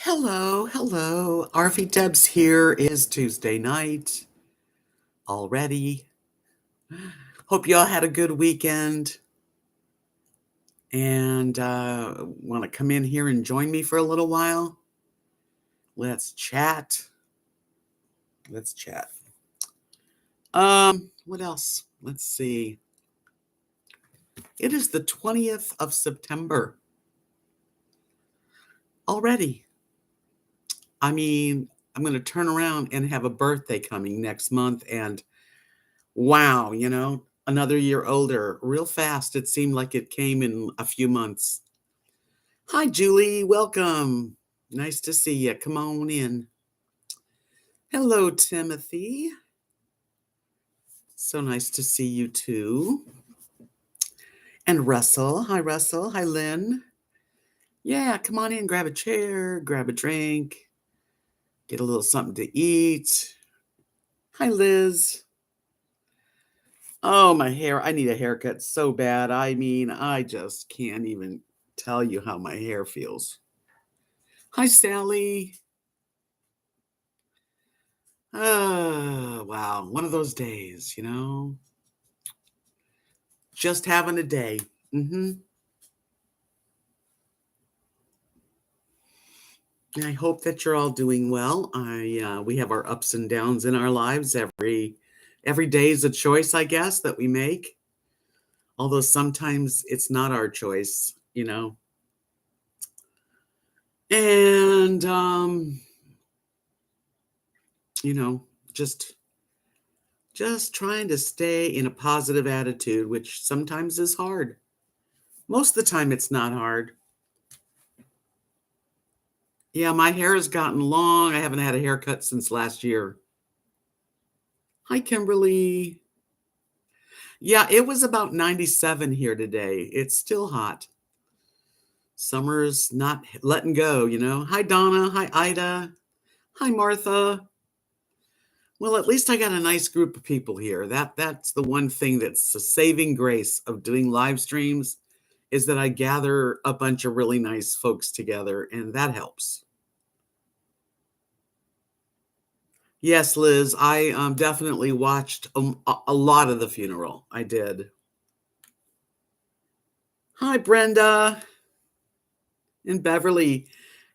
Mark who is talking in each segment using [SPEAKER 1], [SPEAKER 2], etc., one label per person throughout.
[SPEAKER 1] Hello, hello. RVDebs here is Tuesday night already. Hope y'all had a good weekend and want to come in here and join me for a little while. Let's chat. Let's chat. What else? Let's see. It is the 20th of September already. I mean, I'm going to turn around and have a birthday coming next month, and wow, another year older real fast. It seemed like it came in a few months. Hi, Julie. Welcome. Nice to see you. Come on in. Hello, Timothy. So nice to see you too. And Russell. Hi, Russell. Hi, Lynn. Yeah, come on in. Grab a chair, grab a drink, get a little something to eat. Hi, Liz. Oh, my hair. I need a haircut so bad. I mean, I just can't even tell you how my hair feels. Hi, Sally. Oh, wow. One of those days, just having a day. I hope that you're all doing well. We have our ups and downs in our lives. Every day is a choice, I guess, that we make. Although sometimes it's not our choice, And just trying to stay in a positive attitude, which sometimes is hard. Most of the time it's not hard. Yeah, my hair has gotten long. I haven't had a haircut since last year. Hi, Kimberly. Yeah, it was about 97 here today. It's still hot. Summer's not letting go, Hi, Donna. Hi, Ida. Hi, Martha. Well, at least I got a nice group of people here. That's the one thing that's a saving grace of doing live streams is that I gather a bunch of really nice folks together, and that helps. Yes, Liz, I definitely watched a lot of the funeral. I did. Hi, Brenda and Beverly.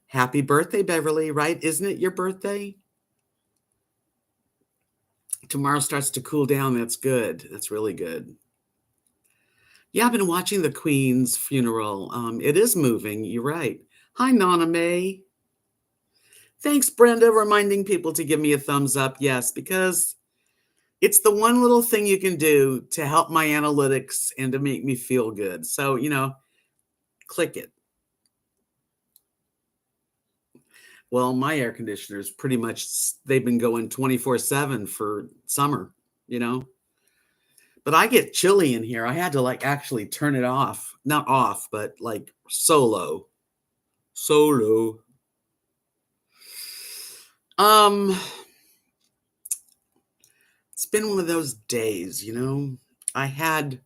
[SPEAKER 1] Happy birthday, Beverly, right? Isn't it your birthday? Tomorrow starts to cool down. That's good. That's really good. Yeah, I've been watching the Queen's funeral. It is moving. You're right. Hi, Nana May. Thanks, Brenda, reminding people to give me a thumbs up. Yes, because it's the one little thing you can do to help my analytics and to make me feel good. So, click it. Well, my air conditioners pretty much, they've been going 24/7 for summer, But I get chilly in here. I had to actually turn it off. Not off, but solo. Solo. It's been one of those days, I had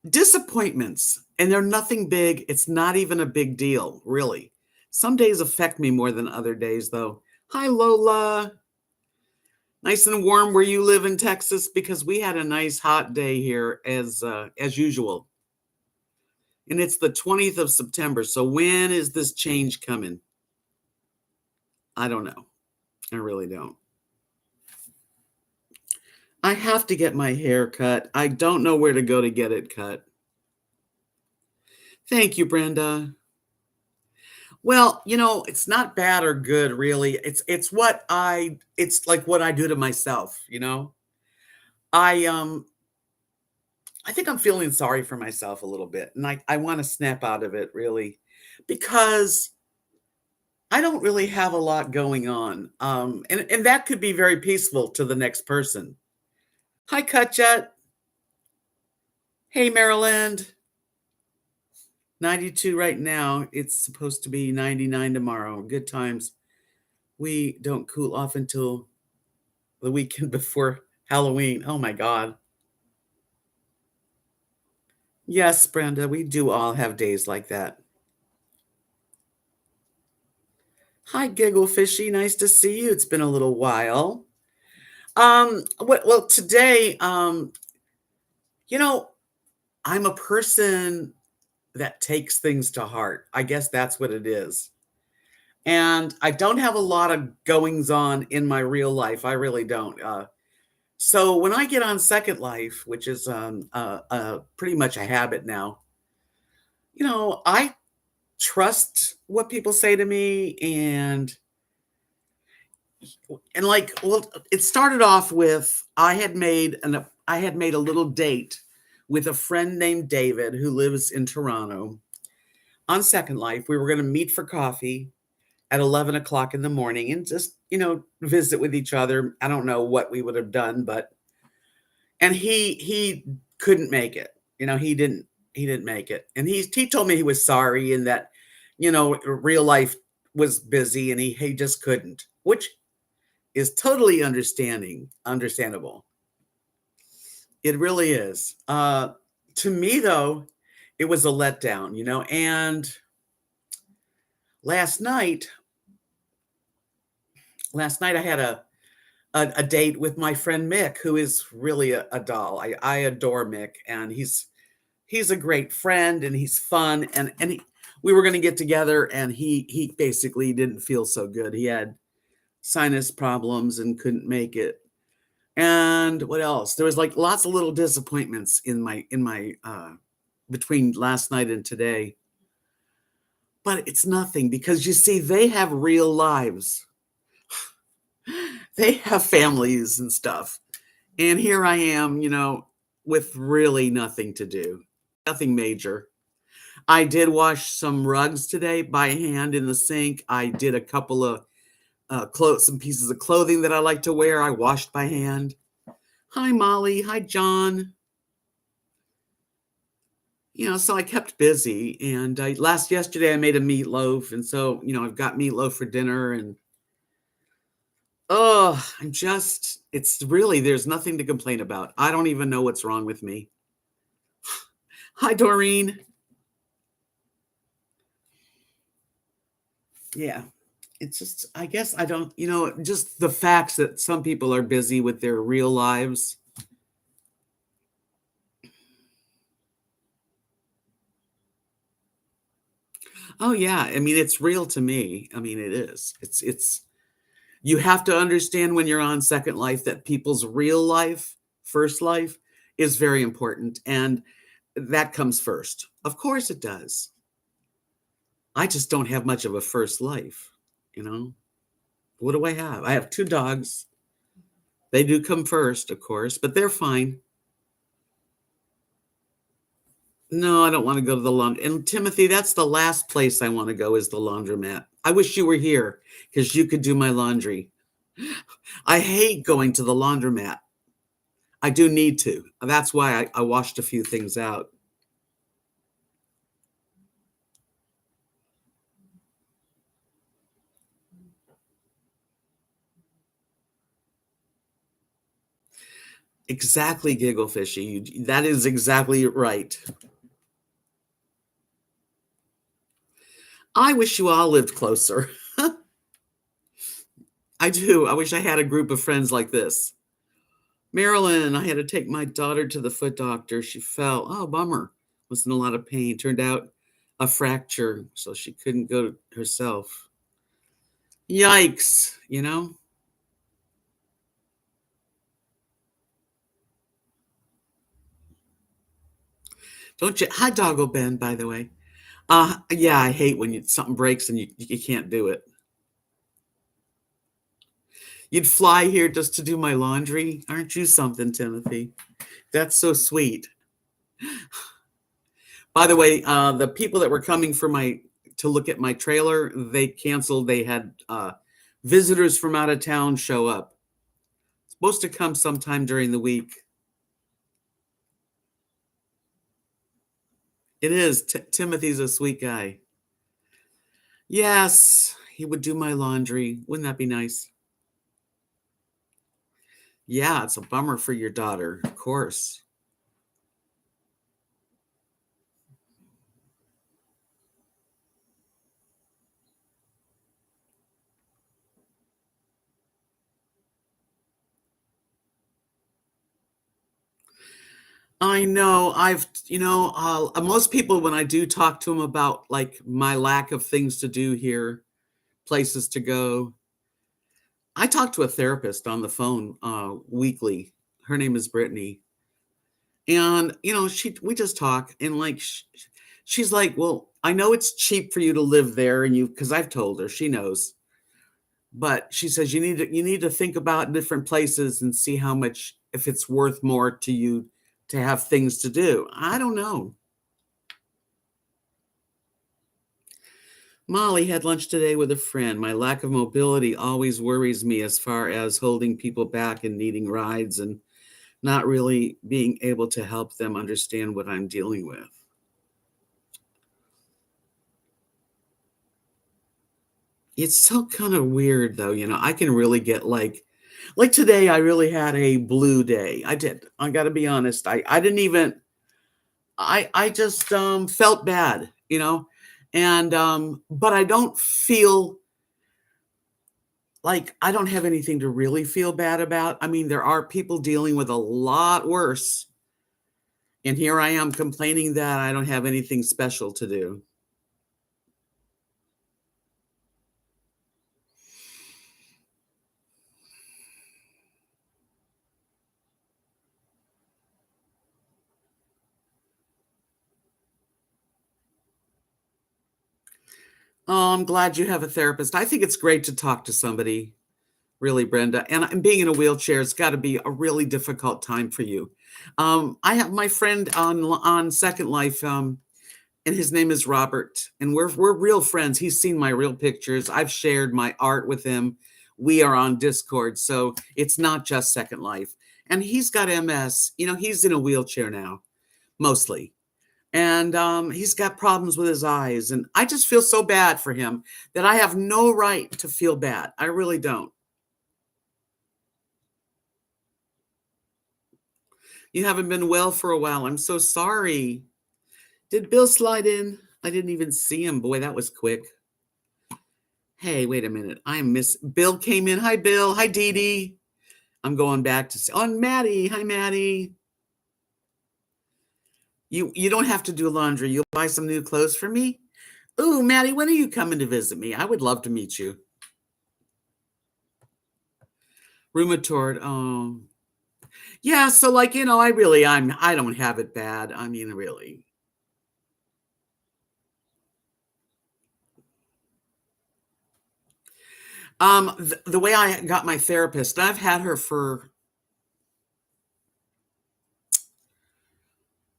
[SPEAKER 1] disappointments, and they're nothing big. It's not even a big deal, really. Some days affect me more than other days, though. Hi, Lola. Nice and warm where you live in Texas, because we had a nice hot day here as usual. And it's the 20th of September. So when is this change coming? I don't know. I really don't. I have to get my hair cut. I don't know where to go to get it cut. Thank you, Brenda. Well, it's not bad or good, really. It's like what I do to myself, I I think I'm feeling sorry for myself a little bit, and I want to snap out of it, really, because I don't really have a lot going on. And that could be very peaceful to the next person. Hi, Kutchet. Hey, Marilyn. 92 right now. It's supposed to be 99 tomorrow. Good times. We don't cool off until the weekend before Halloween. Oh my God. Yes, Brenda, we do all have days like that. Hi, Giggle Fishy. Nice to see you. It's been a little while. Well, today, you know, I'm a person that takes things to heart. I guess that's what it is. And I don't have a lot of goings on in my real life. I really don't. So when I get on Second Life, which is pretty much a habit now, I trust what people say to me, and like, well, it started off with I had made a little date with a friend named David who lives in Toronto on Second Life. We were going to meet for coffee at 11 o'clock in the morning and just, visit with each other. I don't know what we would have done, but and he couldn't make it. He didn't make it. And he told me he was sorry and that, real life was busy and he just couldn't, which is totally understandable. It really is. To me, though, it was a letdown, and last night, I had a date with my friend Mick, who is really a doll. I adore Mick, and he's a great friend, and he's fun, we were going to get together, and he basically didn't feel so good. He had sinus problems and couldn't make it. And what else? There was like lots of little disappointments in my between last night and today. But it's nothing because you see, they have real lives. They have families and stuff. And here I am, with really nothing to do. Nothing major. I did wash some rugs today by hand in the sink. I did a couple of some pieces of clothing that I like to wear. I washed by hand. Hi, Molly. Hi, John. So I kept busy, and yesterday I made a meatloaf, and so I've got meatloaf for dinner, and it's really, there's nothing to complain about. I don't even know what's wrong with me. Hi, Doreen. Yeah, it's just, I guess I don't, just the facts that some people are busy with their real lives. Oh yeah, I mean, it's real to me. I mean, it is. It's you have to understand when you're on Second Life that people's real life, first life, is very important, and that comes first. Of course it does. I just don't have much of a first life, you know? What do I have? I have 2 dogs. They do come first, of course, but they're fine. No, I don't wanna go to the laundry, and Timothy, that's the last place I wanna go, is the laundromat. I wish you were here because you could do my laundry. I hate going to the laundromat. I do need to. That's why I washed a few things out. Exactly, Giggle Fishy. That is exactly right. I wish you all lived closer. I do. I wish I had a group of friends like this. Marilyn, I had to take my daughter to the foot doctor. She fell. Oh, bummer. Was in a lot of pain. Turned out a fracture, so she couldn't go herself. Yikes. Don't you? Hi, Doggo Ben, by the way. Yeah, I hate when something breaks and you can't do it. You'd fly here just to do my laundry? Aren't you something, Timothy? That's so sweet. By the way, the people that were coming to look at my trailer, they canceled. They had visitors from out of town show up. Supposed to come sometime during the week. It is. Timothy's a sweet guy. Yes, he would do my laundry. Wouldn't that be nice? Yeah, it's a bummer for your daughter, of course. I know. Most people, when I do talk to them about like my lack of things to do here, places to go, I talk to a therapist on the phone weekly. Her name is Brittany. And, we just talk and like, she's like, well, I know it's cheap for you to live there and because I've told her, she knows, but she says, you need to think about different places and see how much, if it's worth more to you to have things to do. I don't know. Molly had lunch today with a friend. My lack of mobility always worries me as far as holding people back and needing rides and not really being able to help them understand what I'm dealing with. It's so kind of weird though, I can really get like today I really had a blue day. I did. I got to be honest. I didn't even I just felt bad, and but I don't feel like I don't have anything to really feel bad about. I mean, there are people dealing with a lot worse, and here I am complaining that I don't have anything special to do. Oh, I'm glad you have a therapist. I think it's great to talk to somebody, really, Brenda. And being in a wheelchair, it's got to be a really difficult time for you. I have my friend on Second Life, and his name is Robert, and we're real friends. He's seen my real pictures. I've shared my art with him. We are on Discord, so it's not just Second Life. And he's got MS. He's in a wheelchair now, mostly. And he's got problems with his eyes. And I just feel so bad for him that I have no right to feel bad. I really don't. You haven't been well for a while. I'm so sorry. Did Bill slide in? I didn't even see him. Boy, that was quick. Hey, wait a minute. I miss Bill came in. Hi, Bill. Hi, Dee Dee. I'm going back to on Maddie. Hi, Maddie. You don't have to do laundry. You'll buy some new clothes for me. Ooh, Maddie, when are you coming to visit me? I would love to meet you. Rheumatoid. Oh, yeah. So, like, I don't have it bad. I mean, really. The way I got my therapist, I've had her for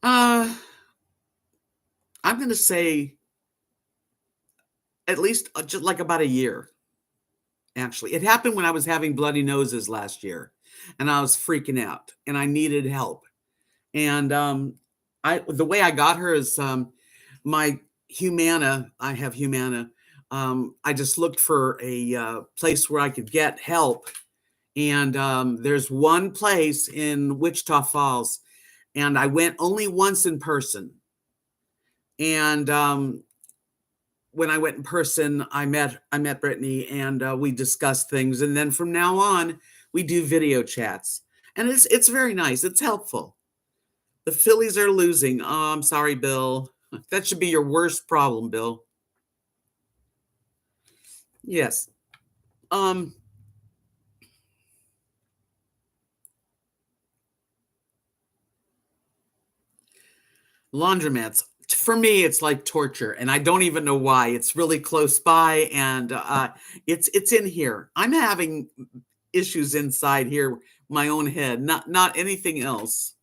[SPEAKER 1] uh I'm going to say at least just like about a year. Actually, it happened when I was having bloody noses last year, and I was freaking out, and I needed help. And I the way I got her is my Humana. I have Humana. I just looked for a place where I could get help, and there's one place in Wichita Falls, and I went only once in person. And when I went in person, I met Brittany, and we discussed things. And then from now on, we do video chats, and it's very nice. It's helpful. The Phillies are losing. Oh, I'm sorry, Bill. That should be your worst problem, Bill. Yes. Um, Laundromats. For me, it's like torture, and I don't even know why. It's really close by, and it's in here. I'm having issues inside here, my own head, not anything else.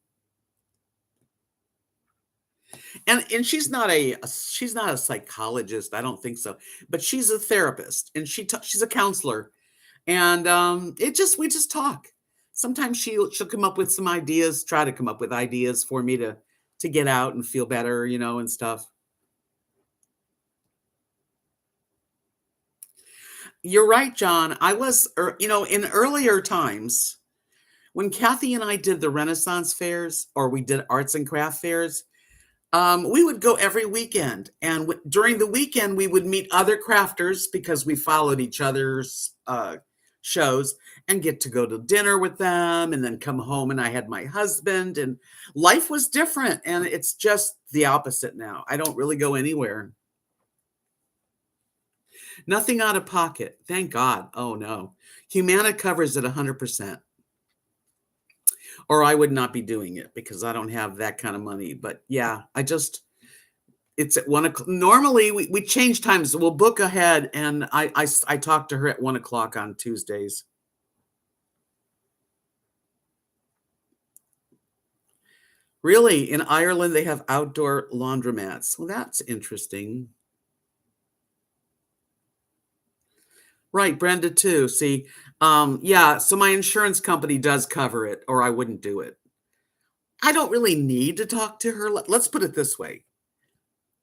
[SPEAKER 1] And she's not a psychologist. I don't think so, but she's a therapist, and she's a counselor, and it just we just talk. Sometimes she'll come up with some ideas, try to come up with ideas for me to get out and feel better, and stuff. You're right, John. I was, in earlier times when Kathy and I did the Renaissance fairs, or we did arts and craft fairs. We would go every weekend, and during the weekend, we would meet other crafters because we followed each other's shows and get to go to dinner with them and then come home and I had my husband and life was different and it's just the opposite now. I don't really go anywhere. Nothing out of pocket. Thank God. Oh no. Humana covers it 100%. Or I would not be doing it because I don't have that kind of money. But yeah, it's at 1 o'clock. Normally we change times. We'll book ahead and I talk to her at 1 o'clock on Tuesdays. Really, in Ireland, they have outdoor laundromats. Well, that's interesting. Right, Brenda too. See, yeah, so my insurance company does cover it, or I wouldn't do it. I don't really need to talk to her. Let's put it this way.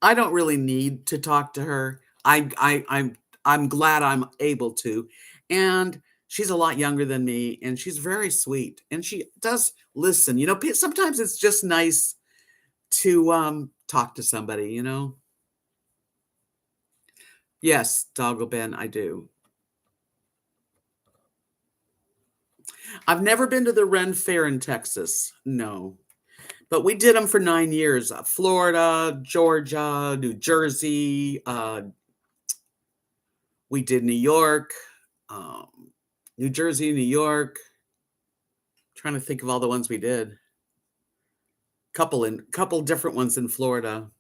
[SPEAKER 1] I don't really need to talk to her. I'm glad I'm able to. And she's a lot younger than me, and she's very sweet, and she does listen. Sometimes it's just nice to talk to somebody. Yes, Doggo Ben, I do. I've never been to the Ren Fair in Texas. No. But we did them for 9 years. Florida, Georgia, New Jersey. We did New York, um, New Jersey, New York. Trying to think of all the ones we did. Couple different ones in Florida.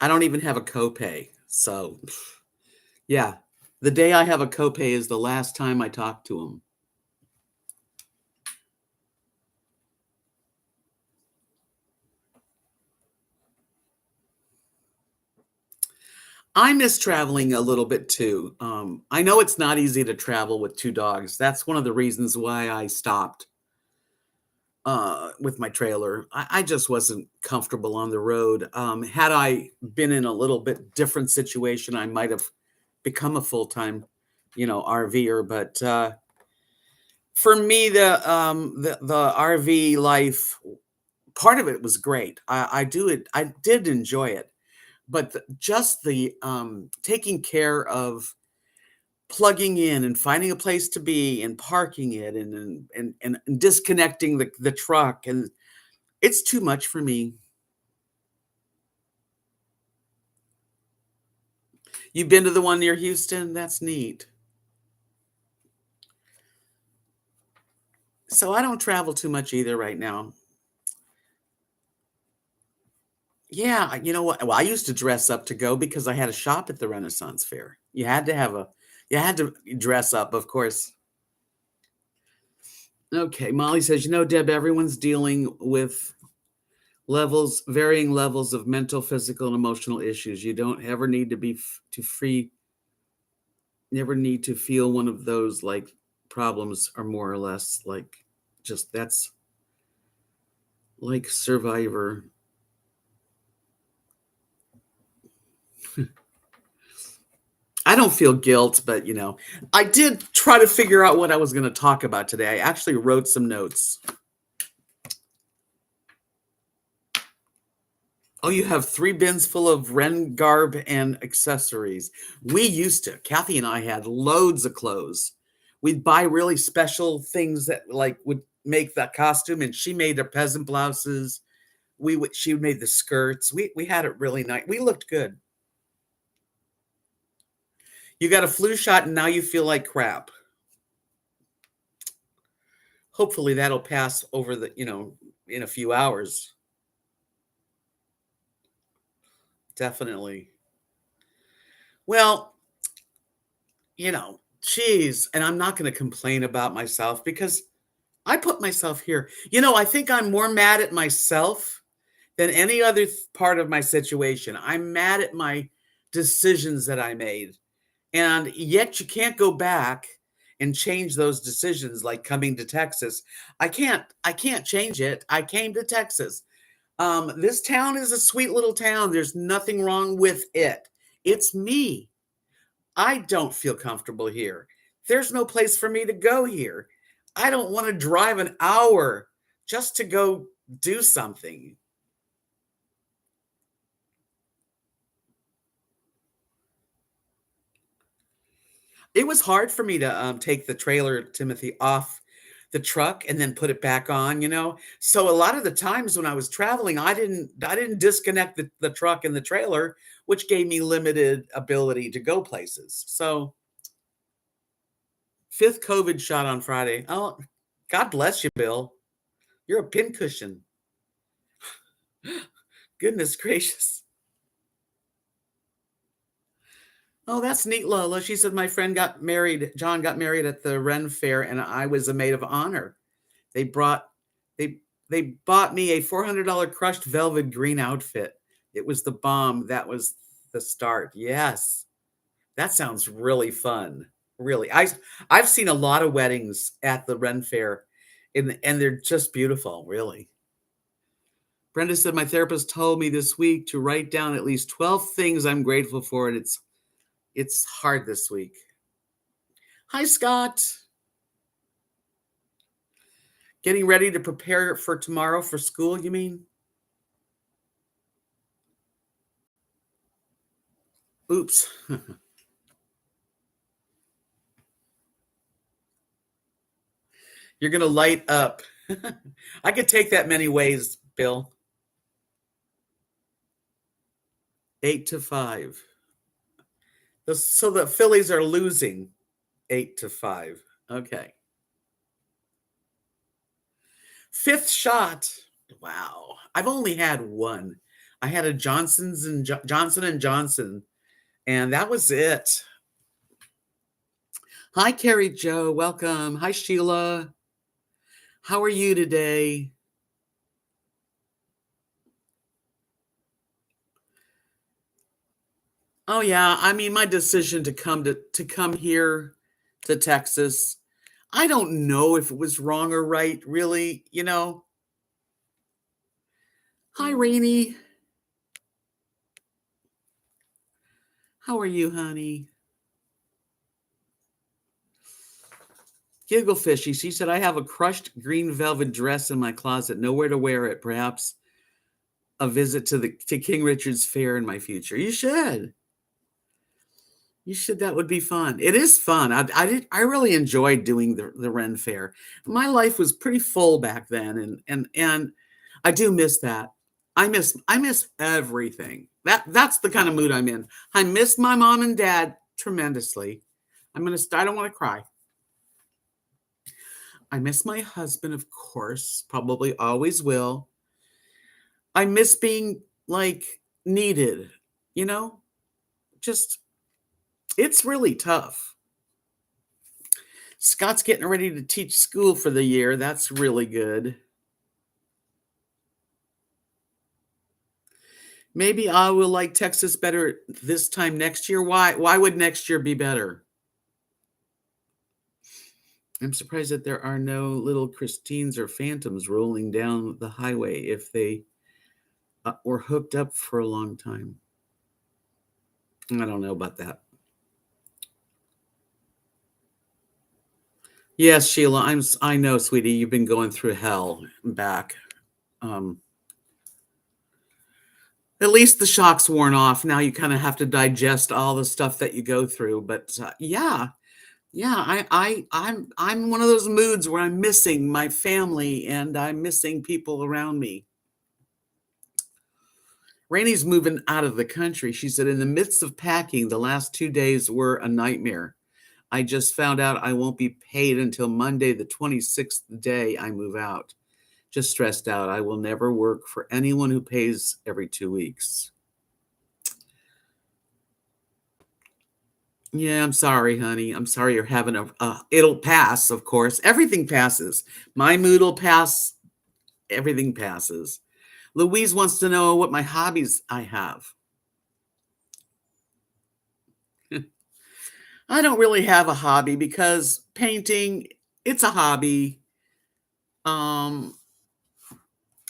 [SPEAKER 1] I don't even have a copay. So, yeah. The day I have a copay is the last time I talk to them. I miss traveling a little bit too. I know it's not easy to travel with 2 dogs. That's one of the reasons why I stopped with my trailer. I just wasn't comfortable on the road. Had I been in a little bit different situation, I might have become a full-time, RVer. But for me, the RV life, part of it was great. I did enjoy it, but just the taking care of plugging in and finding a place to be and parking it and disconnecting the truck, and it's too much for me. You've been to the one near Houston? That's neat. So I don't travel too much either right now. Yeah, you know what? Well, I used to dress up to go because I had a shop at the Renaissance Fair. You had to dress up, of course. Okay, Molly says, Deb, everyone's dealing with varying levels of mental, physical, and emotional issues. You don't ever need to be to free, never need to feel one of those like problems are more or less like just that's like Survivor. I don't feel guilt, but I did try to figure out what I was going to talk about today. I actually wrote some notes. Oh, you have 3 bins full of Ren garb and accessories. We used to. Kathy and I had loads of clothes. We'd buy really special things that would make that costume, and she made the peasant blouses. She made the skirts. We had it really nice. We looked good. You got a flu shot and now you feel like crap. Hopefully that'll pass over in a few hours. Definitely. Well, geez, and I'm not going to complain about myself because I put myself here. I think I'm more mad at myself than any other part of my situation. I'm mad at my decisions that I made. And yet you can't go back and change those decisions like coming to Texas. I can't change it. I came to Texas. This town is a sweet little town. There's nothing wrong with it. It's me. I don't feel comfortable here. There's no place for me to go here. I don't want to drive an hour just to go do something. It was hard for me to, take the trailer, Timothy, off the truck and then put it back on, you know? So a lot of the times when I was traveling, I didn't disconnect the truck and the trailer, which gave me limited ability to go places. So, 5th COVID shot on Friday. Oh, God bless you, Bill. You're a pincushion. Goodness gracious. Oh, that's neat, Lola. She said my friend got married. John got married at the Ren Fair, and I was a maid of honor. They brought they they bought me a $400 crushed velvet green outfit. It was the bomb. That was the start. Yes. That sounds really fun. Really. I've seen a lot of weddings at the Ren Fair and they're just beautiful, really. Brenda said my therapist told me this week to write down at least 12 things I'm grateful for, and it's hard this week. Hi, Scott. Getting ready to prepare for tomorrow for school, you mean? Oops. You're going to light up. I could take that many ways, Bill. 8 to 5. So the Phillies are losing 8 to 5. Okay. 5th shot. Wow. I've only had one. I had a Johnson and Johnson, and that was it. Hi, Carrie Joe. Welcome. Hi, Sheila. How are you today? Oh yeah, I mean my decision to come here to Texas, I don't know if it was wrong or right, really, you know. Hi, Rainy. How are you, honey? Giggle Fishy. She said, I have a crushed green velvet dress in my closet, nowhere to wear it. Perhaps a visit to King Richard's Fair in my future. You should. You should. That would be fun. It is fun. I really enjoyed doing the Ren Fair. My life was pretty full back then, and I do miss that. I miss everything. That's the kind of mood I'm in. I miss my mom and dad tremendously. I don't want to cry. I miss my husband, of course, probably always will. I miss being like needed, you know? Just it's really tough. Scott's getting ready to teach school for the year. That's really good. Maybe I will like Texas better this time next year. Why would next year be better? I'm surprised that there are no little Christines or Phantoms rolling down the highway if they were hooked up for a long time. I don't know about that. Yes, Sheila, I know, sweetie, you've been going through hell and back. Um, at least the shock's worn off. Now you kind of have to digest all the stuff that you go through. But yeah, yeah, I'm one of those moods where I'm missing my family and I'm missing people around me. Rainey's moving out of the country. She said, in the midst of packing, the last 2 days were a nightmare. I just found out I won't be paid until Monday, the 26th day I move out. Just stressed out. I will never work for anyone who pays every 2 weeks. Yeah, I'm sorry, honey. I'm sorry you're having it'll pass, of course. Everything passes. My mood will pass. Everything passes. Louise wants to know what my hobbies I have. I don't really have a hobby because painting, it's a hobby. Um,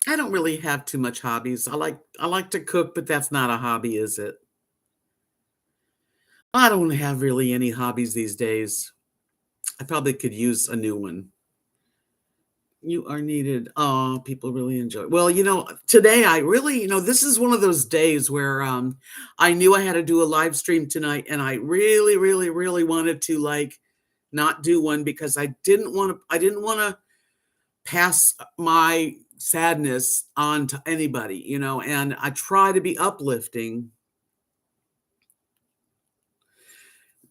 [SPEAKER 1] I don't really have too much hobbies. I like to cook, but that's not a hobby, is it? I don't have really any hobbies these days. I probably could use a new one. You are needed. Oh, people really enjoy. Well, today I really, this is one of those days where I knew I had to do a live stream tonight, and I really, really, really wanted to like not do one because I didn't want to pass my sadness on to anybody, and I try to be uplifting.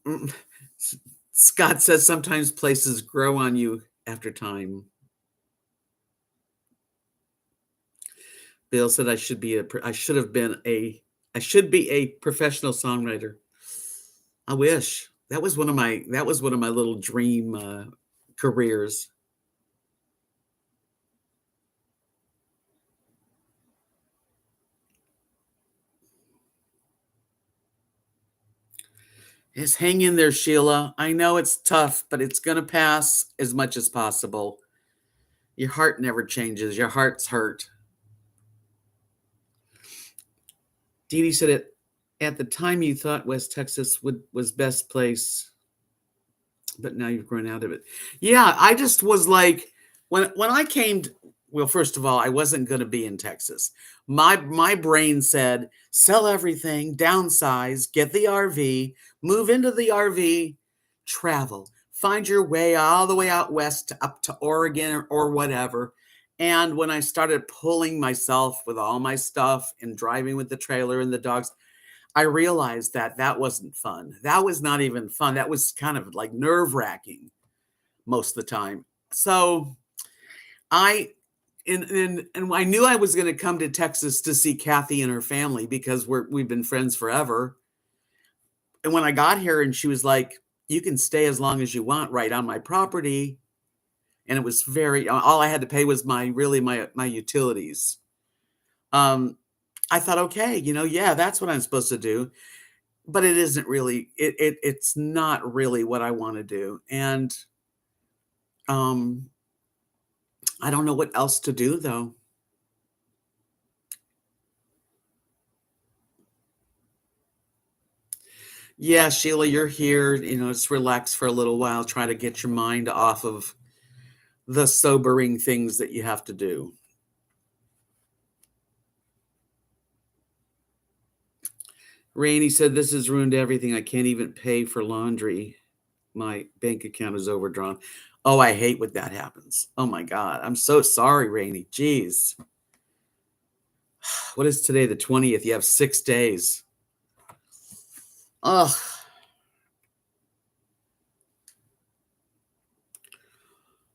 [SPEAKER 1] Mm, Scott says sometimes places grow on you after time. Bill said I should have been I should be a professional songwriter. I wish. That was one of my little dream careers. Just hang in there, Sheila. I know it's tough, but it's going to pass as much as possible. Your heart never changes. Your heart's hurt. Dee Dee said it at the time you thought West Texas was best place, but now you've grown out of it. Yeah, I just was like when I came well, first of all, I wasn't going to be in Texas. My brain said sell everything, downsize, get the RV, move into the RV, travel, find your way all the way out west up to Oregon or whatever. And when I started pulling myself with all my stuff and driving with the trailer and the dogs, I realized that wasn't fun. That was not even fun. That was kind of like nerve-wracking most of the time. So I and I knew I was going to come to Texas to see Kathy and her family because we've been friends forever. And when I got here and she was like, "You can stay as long as you want right on my property," and it was all I had to pay was my utilities. Um, I thought, okay, yeah, that's what I'm supposed to do. But it isn't really it's not really what I want to do. And um I don't know what else to do though. Yeah, Sheila, you're here, just relax for a little while, try to get your mind off of the sobering things that you have to do. Rainey said this has ruined everything. I can't even pay for laundry. My bank account is overdrawn. Oh, I hate when that happens. Oh my God. I'm so sorry, Rainey. Jeez. What is today? The 20th. You have 6 days. Oh,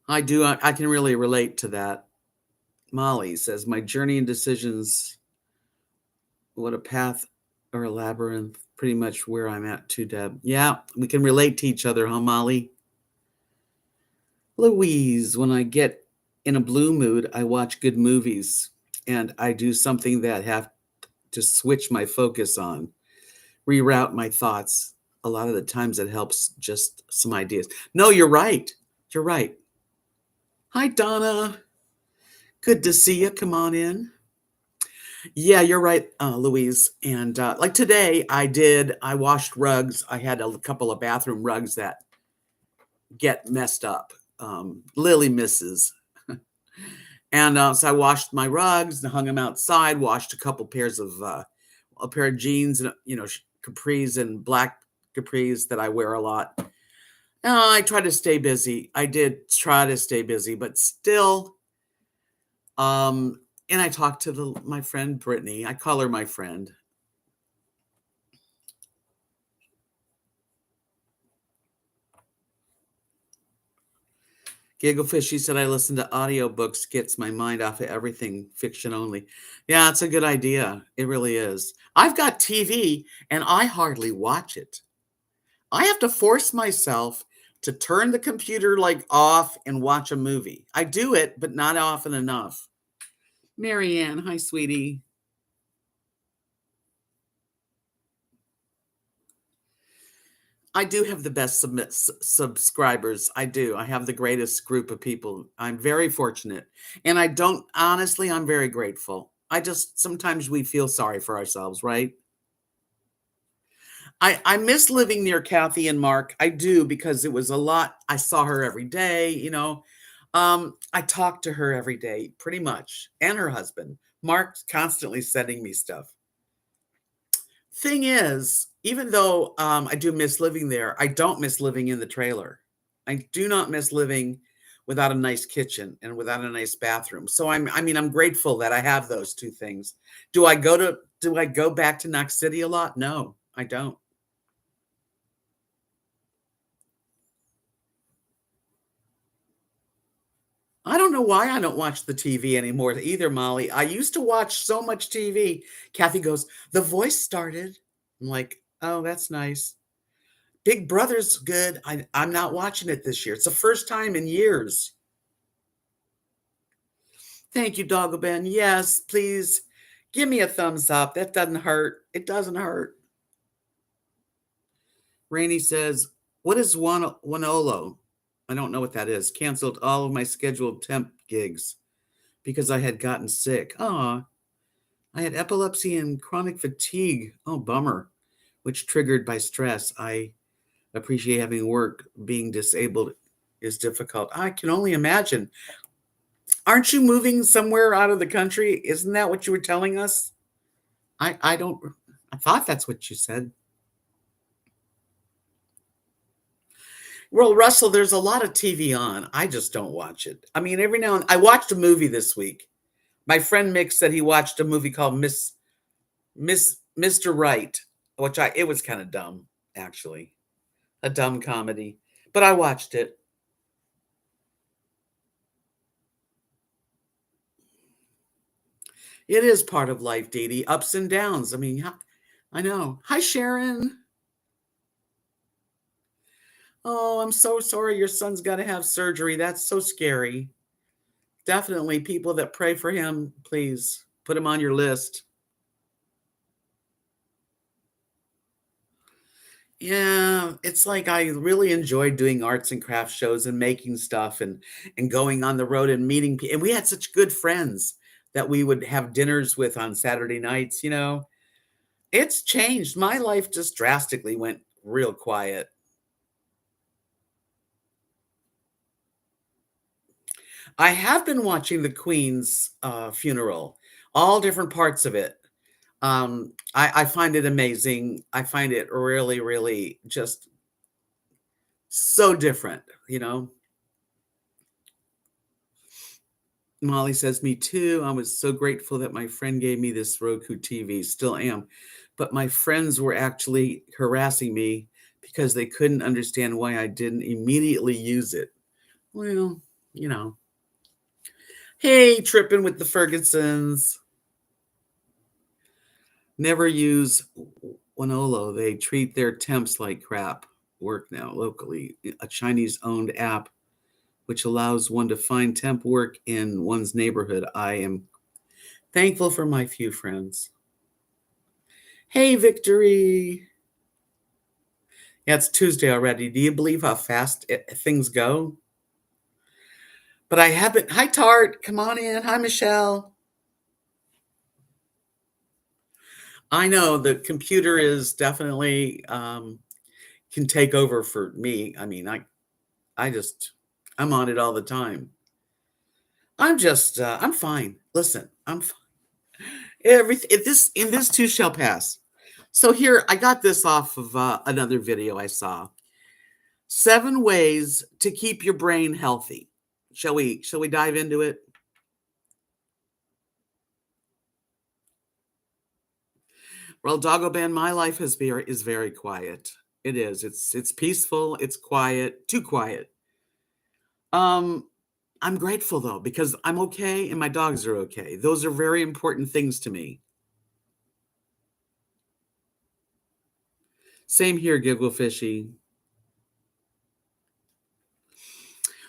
[SPEAKER 1] I do. I can really relate to that. Molly says, my journey and decisions, what a path or a labyrinth, pretty much where I'm at too, Deb. Yeah, we can relate to each other, huh, Molly? Louise, when I get in a blue mood, I watch good movies and I do something that have to switch my focus on, reroute my thoughts. A lot of the times it helps just some ideas. No, you're right. You're right. Hi, Donna. Good to see you. Come on in. Yeah, you're right, Louise. And like today, I washed rugs. I had a couple of bathroom rugs that get messed up. Lily misses. And so I washed my rugs and hung them outside, washed a couple pairs of, a pair of jeans and, capris and black capris that I wear a lot. I try to stay busy. I did try to stay busy, but still, and I talked to my friend Brittany. I call her my friend. Gigglefish, she said, I listen to audiobooks, gets my mind off of everything, fiction only. Yeah, it's a good idea. It really is. I've got TV and I hardly watch it. I have to force myself to turn the computer like off and watch a movie. I do it, but not often enough. Marianne, hi, sweetie. I do have the best subscribers. I do. I have the greatest group of people. I'm very fortunate. And I don't, honestly, I'm very grateful. I just, sometimes we feel sorry for ourselves, right? I miss living near Kathy and Mark. I do because it was a lot. I saw her every day, I talk to her every day, pretty much, and her husband. Mark's constantly sending me stuff. Thing is, even though, I do miss living there, I don't miss living in the trailer. I do not miss living without a nice kitchen and without a nice bathroom. So I'm grateful that I have those 2 things. Do I go back to Knox City a lot? No, I don't. I don't know why I don't watch the TV anymore either, Molly. I used to watch so much TV. Kathy goes, "The Voice started." I'm like, "Oh, that's nice." Big Brother's good. I'm not watching it this year. It's the first time in years. Thank you, Doggo Ben. Yes, please give me a thumbs up. That doesn't hurt. It doesn't hurt. Rainey says, "What is Wanolo?" I don't know what that is. Canceled all of my scheduled temp gigs because I had gotten sick. Oh, I had epilepsy and chronic fatigue. Oh, bummer. Which triggered by stress. I appreciate having work. Being disabled is difficult. I can only imagine. Aren't you moving somewhere out of the country? Isn't that what you were telling us? I don't I thought that's what you said. Well, Russell, there's a lot of TV on. I just don't watch it. I mean, every now and I watched a movie this week. My friend Mick said he watched a movie called Mr. Right, which it was kind of dumb, actually. A dumb comedy. But I watched it. It is part of life, Dee Dee. Ups and downs. I mean, I know. Hi, Sharon. Oh, I'm so sorry your son's got to have surgery. That's so scary. Definitely people that pray for him, please put him on your list. Yeah, it's like I really enjoyed doing arts and crafts shows and making stuff and going on the road and meeting people. And we had such good friends that we would have dinners with on Saturday nights. It's changed. My life just drastically went real quiet. I have been watching the Queen's funeral, all different parts of it. I find it amazing. I find it really, really just so different. Molly says, "Me too. I was so grateful that my friend gave me this Roku TV. Still am. But my friends were actually harassing me because they couldn't understand why I didn't immediately use it." Well, you know. Hey, tripping with the Fergusons. Never use Wanolo. They treat their temps like crap. Work now locally. A Chinese owned app which allows one to find temp work in one's neighborhood. I am thankful for my few friends. Hey, Victory. Yeah, it's Tuesday already. Do you believe how fast things go? But I haven't. Hi, Tart. Come on in. Hi, Michelle. I know the computer is definitely can take over for me. I mean, I'm on it all the time. I'm fine. Listen, I'm fine. Everything this too shall pass. So here, I got this off of another video I saw. 7 ways to keep your brain healthy. Shall we dive into it? Well, Doggo Band, my life is very quiet. It is. It's peaceful. It's quiet. Too quiet. Um, I'm grateful though because I'm okay and my dogs are okay. Those are very important things to me. Same here, Giggle Fishy.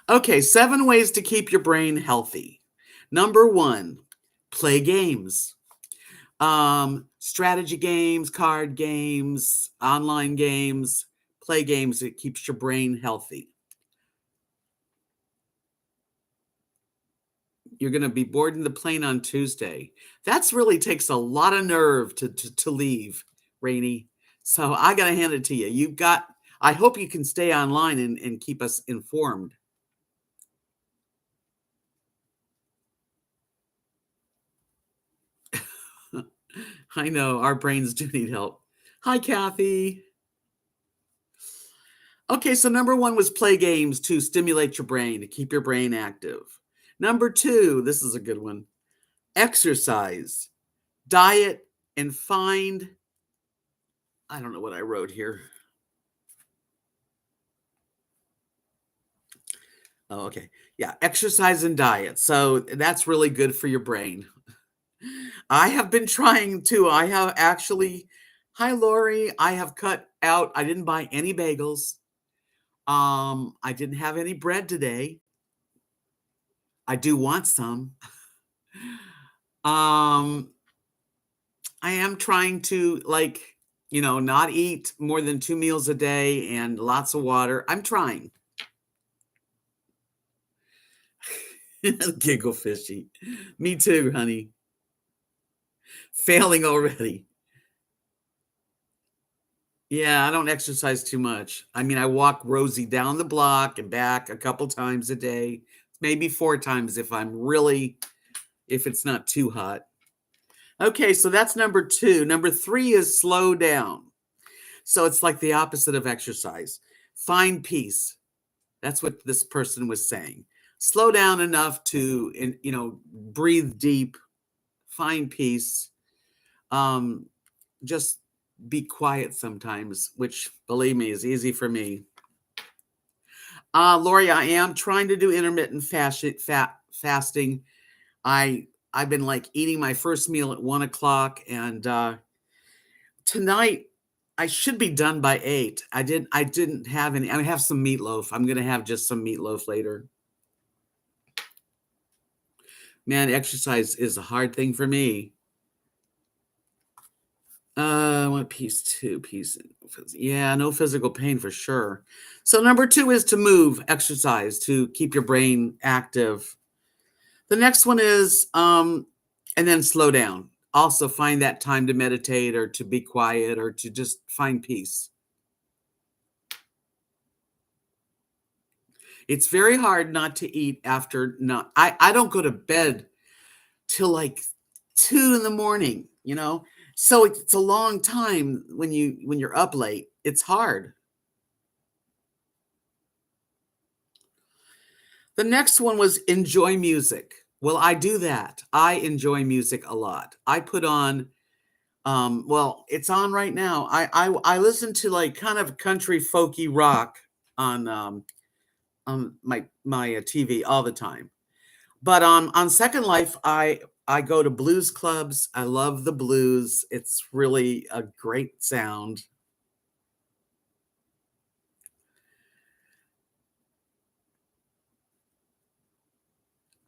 [SPEAKER 1] Okay, 7 ways to keep your brain healthy. Number 1, play games. Strategy games, card games, online games, play games. It keeps your brain healthy. You're going to be boarding the plane on Tuesday. That's really takes a lot of nerve to leave, Rainey. So I got to hand it to you. I hope you can stay online and keep us informed. I know our brains do need help. Hi, Kathy. Okay, so number one was play games to stimulate your brain, to keep your brain active. Number two, this is a good one, exercise, diet, and find, I don't know what I wrote here. Oh, okay. Yeah, exercise and diet. So that's really good for your brain. I have been trying to. I have actually, hi Lori, I have cut out, I didn't buy any bagels. I didn't have any bread today. I do want some. Um, I am trying to not eat more than 2 meals a day and lots of water. I'm trying. Giggle fishy. Me too, honey. Failing already. Yeah, I don't exercise too much. I mean, I walk Rosie down the block and back a couple times a day, maybe 4 times if it's not too hot. Okay, so that's number 2. Number 3 is slow down. So it's like the opposite of exercise. Find peace. That's what this person was saying. Slow down enough to, breathe deep, find peace. Just be quiet sometimes, which, believe me, is easy for me. Lori, I am trying to do intermittent fasting. I've been eating my first meal at 1 o'clock, and tonight I should be done by 8. I didn't have any. I have some meatloaf. I'm gonna have just some meatloaf later. Man, exercise is a hard thing for me. I want peace too. Peace. Yeah, no physical pain for sure. So number 2 is to move, exercise to keep your brain active. The next one is, and then slow down. Also find that time to meditate or to be quiet or to just find peace. It's very hard not to eat after I don't go to bed till 2 in the morning, So it's a long time when you're up late. It's hard. The next one was enjoy music. Well, I do that. I enjoy music a lot. I put on, it's on right now. I listen to kind of country folky rock on my TV all the time. But on Second Life, I go to blues clubs. I love the blues. It's really a great sound.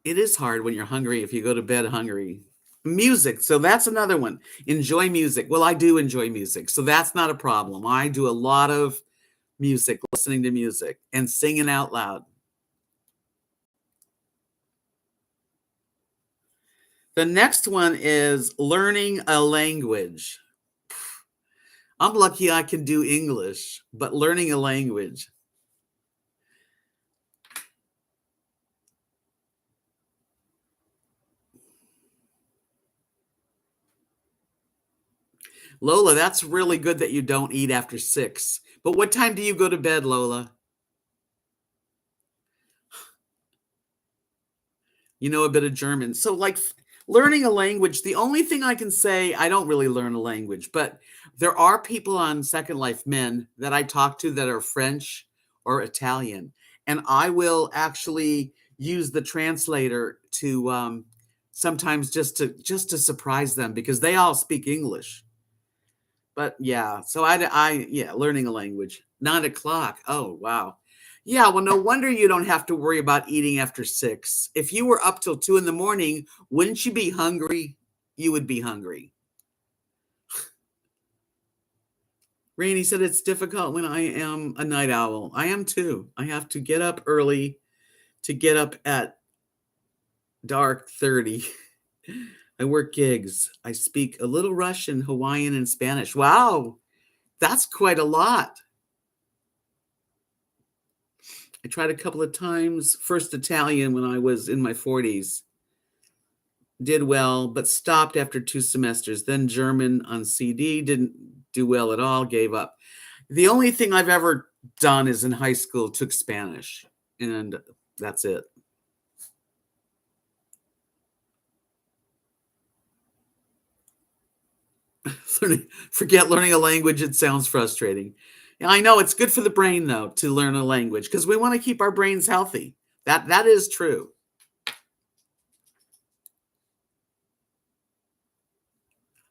[SPEAKER 1] It is hard when you're hungry if you go to bed hungry. Music. So that's another one. Enjoy music. Well, I do enjoy music. So that's not a problem. I do a lot of music, listening to music and singing out loud. The next one is learning a language. I'm lucky I can do English, but learning a language. Lola, that's really good that you don't eat after 6. But what time do you go to bed, Lola? You know a bit of German. So learning a language, the only thing I can say, I don't really learn a language, but there are people on Second Life, men that I talk to that are French or Italian, and I will actually use the translator to sometimes just to surprise them because they all speak English. But yeah, so yeah, learning a language. 9 o'clock. Oh, wow. Yeah, well, no wonder you don't have to worry about eating after 6. If you were up till 2 in the morning, wouldn't you be hungry? You would be hungry. Rainey said it's difficult when I am a night owl. I am too. I have to get up early to get up at dark 30. I work gigs. I speak a little Russian, Hawaiian, and Spanish. Wow, that's quite a lot. I tried a couple of times, first Italian when I was in my 40s. did well, but stopped after 2 semesters. Then German on CD, didn't do well at all, gave up. The only thing I've ever done is in high school, took Spanish, and that's it. Forget learning a language, it sounds frustrating. Yeah, I know it's good for the brain though to learn a language because we want to keep our brains healthy. That is true.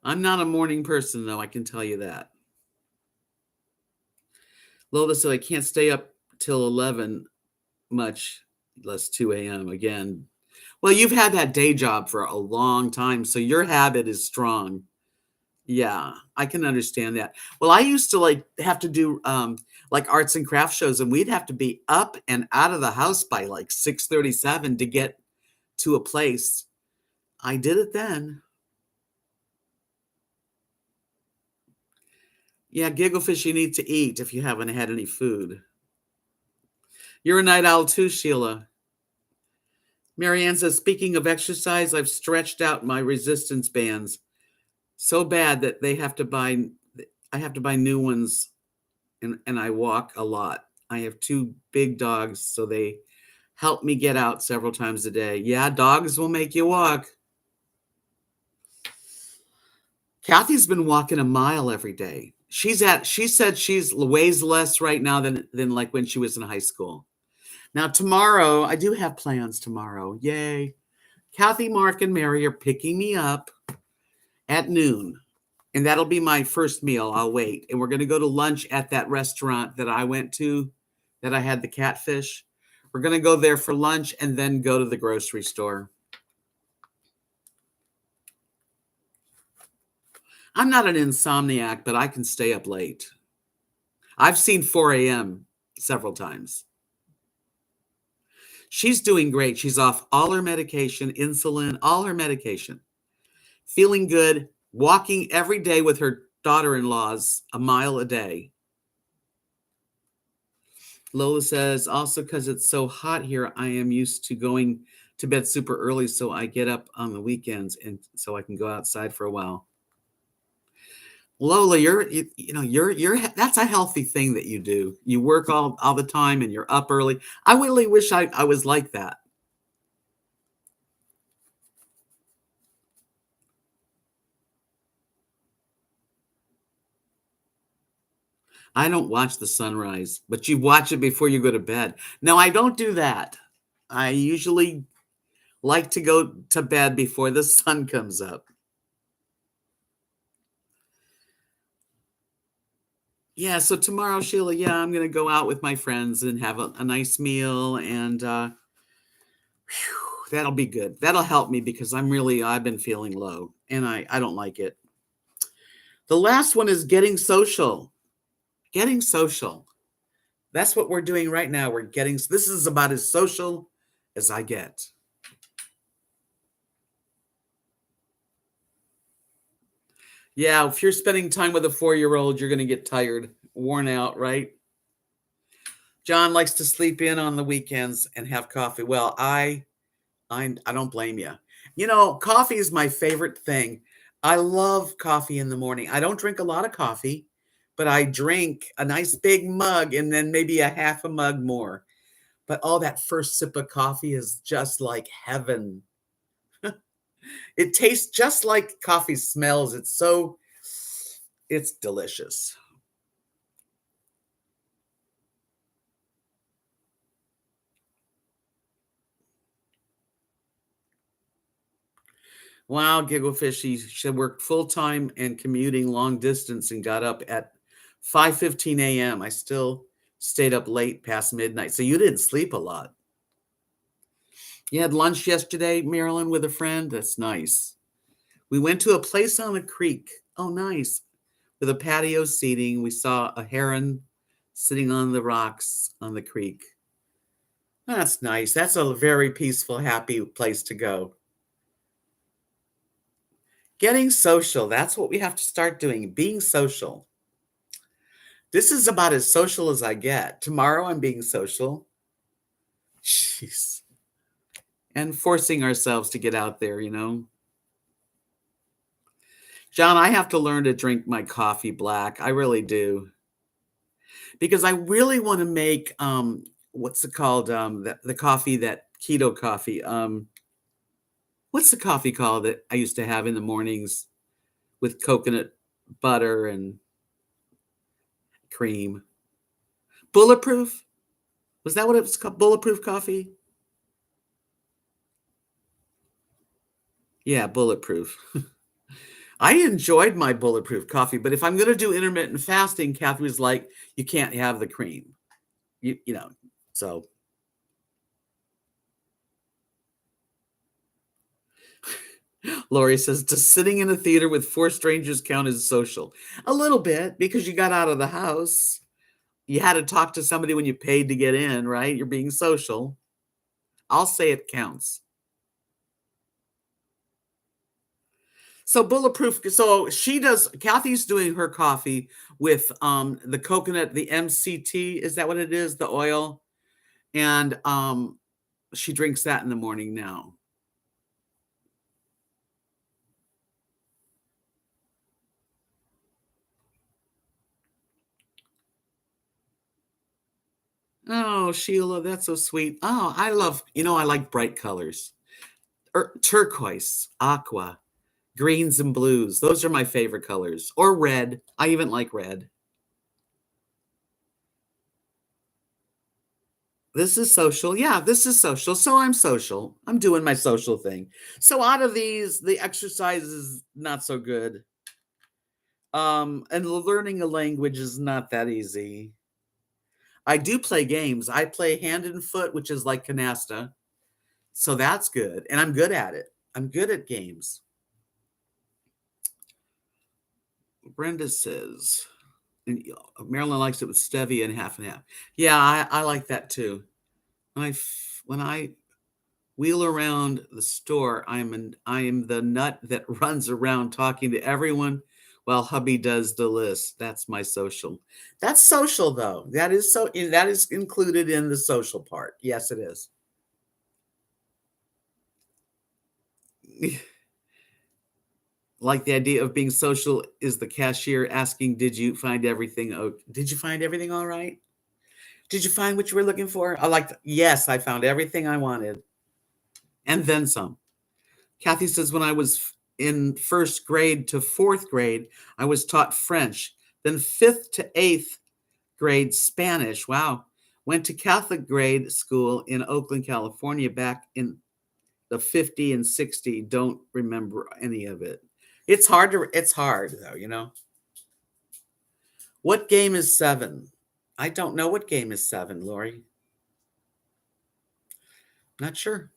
[SPEAKER 1] I'm not a morning person though, I can tell you that. Lola said I can't stay up till 11 much, less 2 a.m. again. Well, you've had that day job for a long time, so your habit is strong. Yeah, I can understand that. Well, I used to like have to do like arts and craft shows, and we'd have to be up and out of the house by like 6:37 to get to a place. I did it then. Yeah, Gigglefish, you need to eat if you haven't had any food. You're a night owl too, Sheila. Marianne says, speaking of exercise, I've stretched out my resistance bands so bad that I have to buy new ones, and I walk a lot. I have 2 big dogs, so they help me get out several times a day. Yeah, dogs will make you walk. Kathy's been walking a mile every day. She said she's weighs less right now than like when she was in high school. Now tomorrow, I do have plans tomorrow. Yay. Kathy, Mark, and Mary are picking me up at noon. And that'll be my first meal. I'll wait. And we're going to go to lunch at that restaurant that I went to, that I had the catfish. We're going to go there for lunch and then go to the grocery store. I'm not an insomniac, but I can stay up late. I've seen 4 a.m. several times. She's doing great. She's off all her medication, insulin, all her medication. Feeling good, walking every day with her daughter-in-laws a mile a day. Lola says, also because it's so hot here, I am used to going to bed super early, so I get up on the weekends and so I can go outside for a while. Lola, you're that's a healthy thing that you do. You work all the time and you're up early. I really wish I was like that. I don't watch the sunrise, but you watch it before you go to bed. No, I don't do that. I usually like to go to bed before the sun comes up. Yeah, so tomorrow, Sheila, yeah, I'm gonna go out with my friends and have a nice meal, and that'll be good. That'll help me because I've been feeling low, and I don't like it. The last one is getting social. Getting social. That's what we're doing right now. This is about as social as I get. Yeah, if you're spending time with a 4-year-old, you're going to get tired, worn out, right? John likes to sleep in on the weekends and have coffee. Well, I don't blame you. You know, coffee is my favorite thing. I love coffee in the morning. I don't drink a lot of coffee, but I drink a nice big mug and then maybe a half a mug more. But oh, that first sip of coffee is just like heaven. It tastes just like coffee smells. It's delicious. Wow, Gigglefish, she worked full time and commuting long distance and got up at 5:15 a.m. I still stayed up late past midnight. So you didn't sleep a lot. You had lunch yesterday, Marilyn, with a friend? That's nice. We went to a place on a creek. Oh, nice. With a patio seating. We saw a heron sitting on the rocks on the creek. That's nice. That's a very peaceful, happy place to go. Getting social. That's what we have to start doing, being social. This is about as social as I get. Tomorrow I'm being social. Jeez. And forcing ourselves to get out there, you know. John, I have to learn to drink my coffee black. I really do. Because I really want to make what's it called? The coffee, that keto coffee. What's the coffee called that I used to have in the mornings with coconut butter and cream? Bulletproof? Was that what it was called? Bulletproof coffee? Yeah, bulletproof. I enjoyed my bulletproof coffee, but if I'm going to do intermittent fasting, Kathy was like, you can't have the cream. You know, so Lori says, does sitting in a theater with four strangers count as social? A little bit, because you got out of the house. You had to talk to somebody when you paid to get in, right? You're being social. I'll say it counts. So bulletproof. So Kathy's doing her coffee with the coconut, the MCT. Is that what it is? The oil. And she drinks that in the morning now. Oh, Sheila, that's so sweet. Oh, I like bright colors. Turquoise, aqua, greens and blues. Those are my favorite colors. Or red. I even like red. This is social. Yeah, this is social. So I'm social. I'm doing my social thing. So out of these, the exercise is not so good. And learning a language is not that easy. I do play games. I play hand and foot, which is like canasta. So that's good. And I'm good at it. I'm good at games. Brenda says, and Marilyn likes it with stevia and half and half. Yeah, I like that too. When I wheel around the store, I am the nut that runs around talking to everyone while hubby does the list. That's my social. That's social though. That is included in the social part. Yes, it is. Like the idea of being social is the cashier asking, did you find everything? Oh, did you find everything all right? Did you find what you were looking for? Yes, I found everything I wanted. And then some. Kathy says, when I was in first grade to fourth grade, I was taught French. Then fifth to eighth grade, Spanish. Wow. Went to Catholic grade school in Oakland, California back in the 50 and 60. Don't remember any of it. It's hard though. What game is 7? I don't know what game is 7, Lori. Not sure.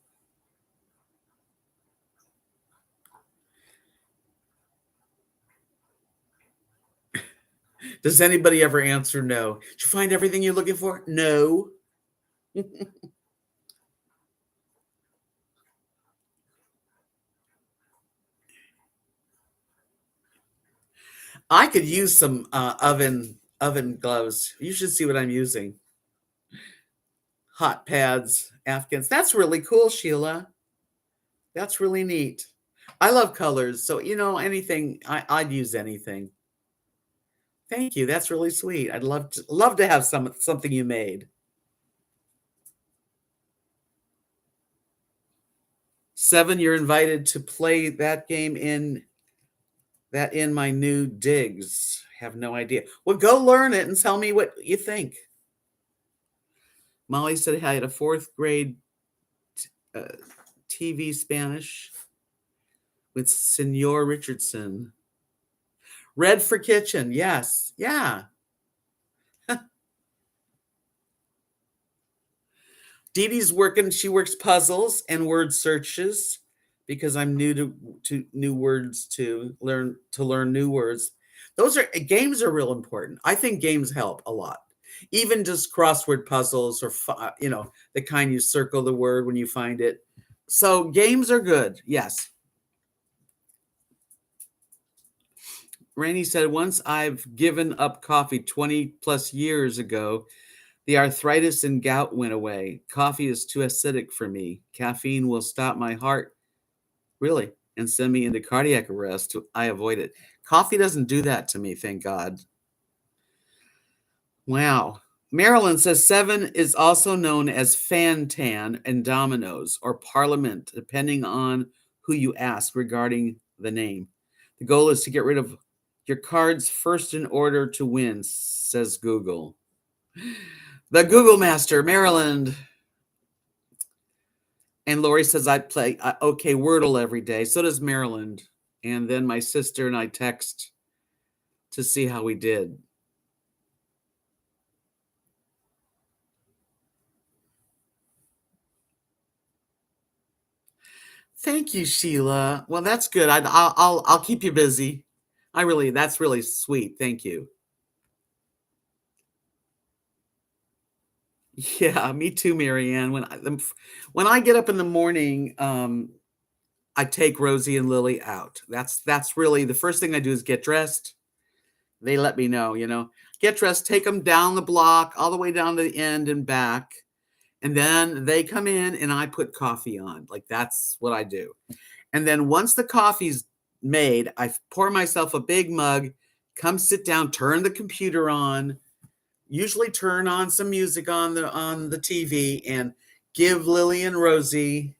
[SPEAKER 1] Does anybody ever answer no? Did you find everything you're looking for? No. I could use some oven gloves. You should see what I'm using. Hot pads, Afghans. That's really cool, Sheila. That's really neat. I love colors, so anything. I'd use anything. Thank you. That's really sweet. I'd love to have something you made. 7, you're invited to play that game in my new digs. Have no idea. Well, go learn it and tell me what you think. Molly said I had a fourth grade TV Spanish with Senor Richardson. Red for kitchen. Yes. Yeah. Dee Dee's working. She works puzzles and word searches because I'm new to new words to learn new words. Games are real important. I think games help a lot. Even just crossword puzzles or the kind you circle the word when you find it. So games are good. Yes. Rainey said, once I've given up coffee 20 plus years ago, the arthritis and gout went away. Coffee is too acidic for me. Caffeine will stop my heart. Really? and send me into cardiac arrest. I avoid it. Coffee doesn't do that to me, thank God. Wow. Marilyn says 7 is also known as Fantan and Dominoes or Parliament, depending on who you ask regarding the name. The goal is to get rid of your cards first in order to win, says Google. The Google Master, Maryland. And Lori says I play OK Wordle every day. So does Maryland. And then my sister and I text to see how we did. Thank you, Sheila. Well, that's good. I'll keep you busy. That's really sweet. Thank you. Yeah, me too, Marianne. When I get up in the morning, I take Rosie and Lily out. That's really the first thing I do is get dressed. They let me know, get dressed, take them down the block, all the way down to the end and back. And then they come in and I put coffee on. Like, that's what I do. And then once the coffee's made, I pour myself a big mug, come sit down, turn the computer on, usually turn on some music on the TV, and give Lily and Rosie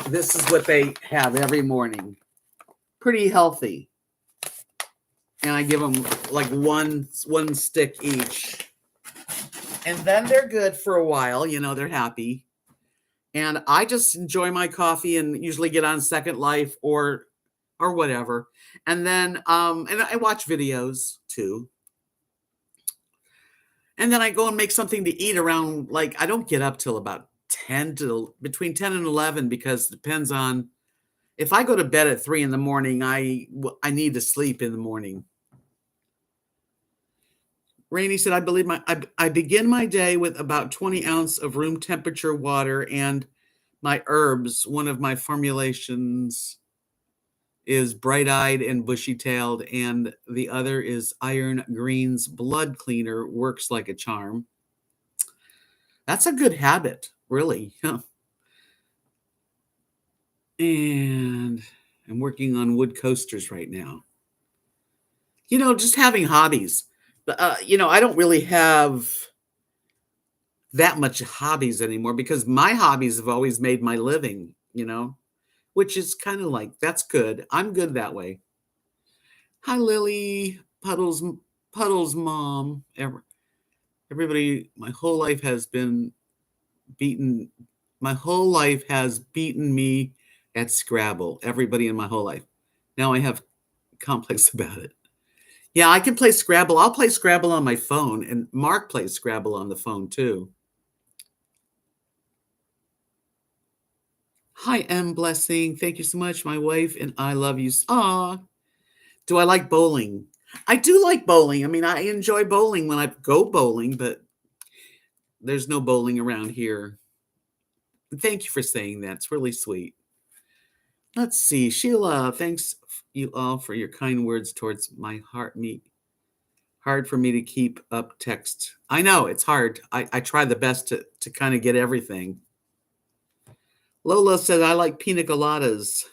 [SPEAKER 1] this is what they have every morning. Pretty healthy. And I give them like one stick each. And then they're good for a while. They're happy. And I just enjoy my coffee and usually get on Second Life or whatever. And then and I watch videos too. And then I go and make something to eat around, like, I don't get up till about between 10 and 11, because it depends on if I go to bed at 3 in the morning, I need to sleep in the morning. Rainey said, I believe I begin my day with about 20 ounces of room temperature water and my herbs. One of my formulations is bright-eyed and bushy-tailed, and the other is Iron Green's blood cleaner, works like a charm. That's a good habit, really. And I'm working on wood coasters right now. Just having hobbies. But, I don't really have that much hobbies anymore because my hobbies have always made my living, which is kind of like, that's good. I'm good that way. Hi, Lily, Puddle's mom. Everybody, my whole life has beaten me at Scrabble. Everybody in my whole life. Now I have complex about it. Yeah, I can play Scrabble. I'll play Scrabble on my phone, and Mark plays Scrabble on the phone too. Hi, M. Blessing. Thank you so much. My wife and I love you. Aw. Do I like bowling? I do like bowling. I mean, I enjoy bowling when I go bowling, but there's no bowling around here. Thank you for saying that. It's really sweet. Let's see. Sheila, thanks you all for your kind words towards my heart. Hard for me to keep up text. I know, it's hard. I try the best to kind of get everything. Lola said, I like pina coladas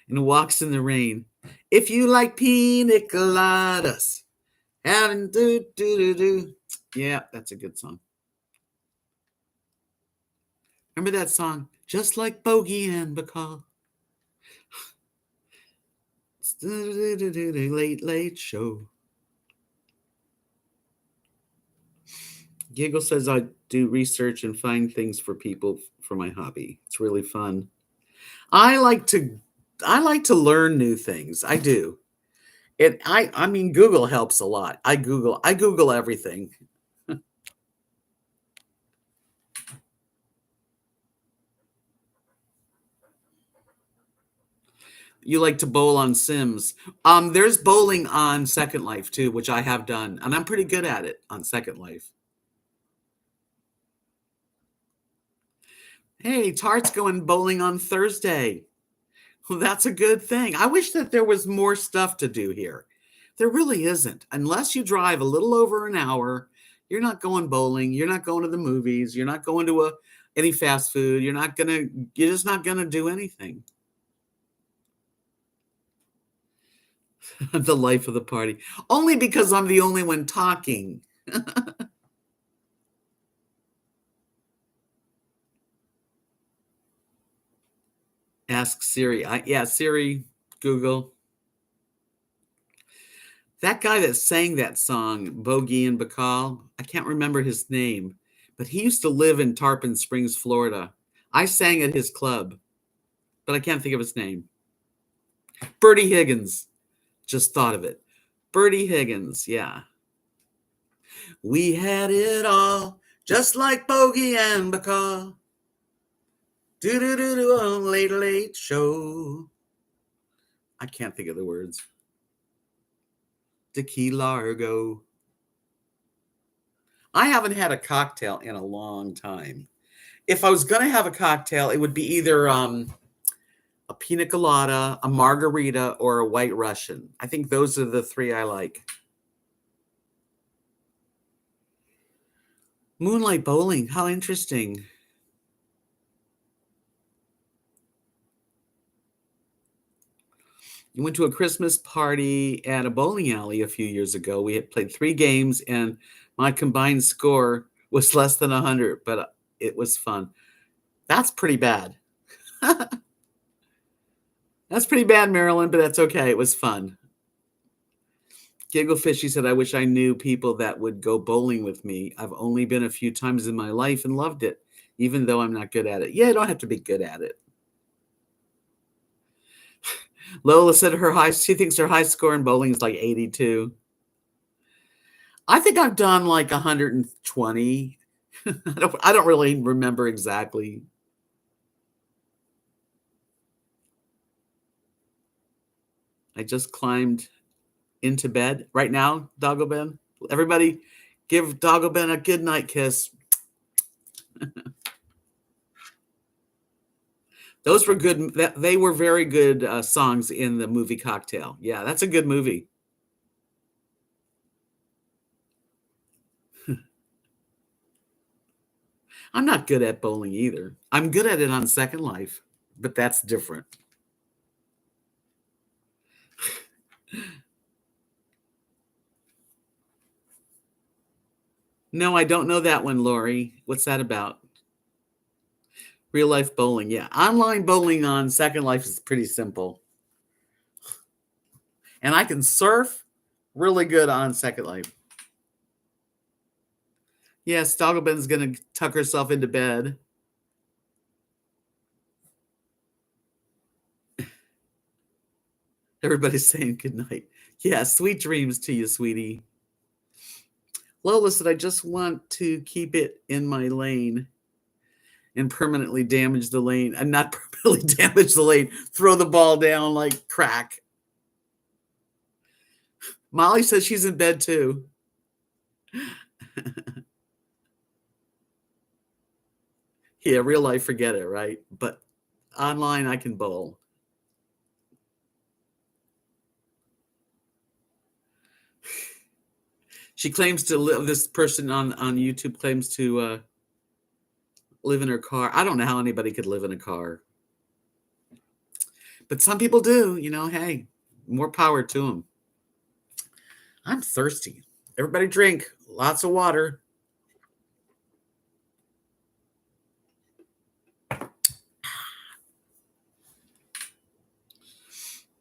[SPEAKER 1] and walks in the rain. If you like pina coladas, having do. Yeah, that's a good song. Remember that song? Just like Bogey and Bacall. Late show. Giggle says I do research and find things for people for my hobby. It's really fun. I like to learn new things. I do. I mean, Google helps a lot. I Google everything. You like to bowl on Sims. There's bowling on Second Life too, which I have done, and I'm pretty good at it on Second Life. Hey, Tart's going bowling on Thursday. Well, that's a good thing. I wish that there was more stuff to do here. There really isn't. Unless you drive a little over an hour, you're not going bowling. You're not going to the movies. You're not going to any fast food. You're just not gonna do anything. The life of the party. Only because I'm the only one talking. Ask Siri. Yeah, Siri, Google. That guy that sang that song, Bogey and Bacall, I can't remember his name, but he used to live in Tarpon Springs, Florida. I sang at his club, but I can't think of his name. Bertie Higgins. Just thought of it. Bertie Higgins, yeah. We had it all, just like Bogey and Bacall. Do-do-do-do on Late Late Show. I can't think of the words. To Key Largo. I haven't had a cocktail in a long time. If I was going to have a cocktail, it would be either a pina colada, a margarita, or a white Russian. I think those are the three I like. Moonlight bowling. How interesting. You went to a Christmas party at a bowling alley a few years ago. We had played 3 games, and my combined score was less than 100, but it was fun. That's pretty bad. That's pretty bad, Marilyn, but that's okay. It was fun. Gigglefishy said, I wish I knew people that would go bowling with me. I've only been a few times in my life and loved it, even though I'm not good at it. Yeah, I don't have to be good at it. Lola said she thinks her high score in bowling is like 82. I think I've done like 120. I don't really remember exactly. I just climbed into bed right now, Doggo Ben. Everybody give Doggo Ben a good night kiss. Those were good. They were very good songs in the movie Cocktail. Yeah, that's a good movie. I'm not good at bowling either. I'm good at it on Second Life, but that's different. No, I don't know that one, Lori. What's that about? Real life bowling. Yeah. Online bowling on Second Life is pretty simple. And I can surf really good on Second Life. Yes, Doggoben's going to tuck herself into bed. Everybody's saying good night. Yeah, sweet dreams to you, sweetie. Lola said, I just want to keep it in my lane and permanently damage the lane. And not permanently damage the lane. Throw the ball down like crack. Molly says she's in bed too. Yeah, real life, forget it, right? But online, I can bowl. She claims to live, this person on YouTube claims to live in her car. I don't know how anybody could live in a car. But some people do, hey, more power to them. I'm thirsty. Everybody drink lots of water.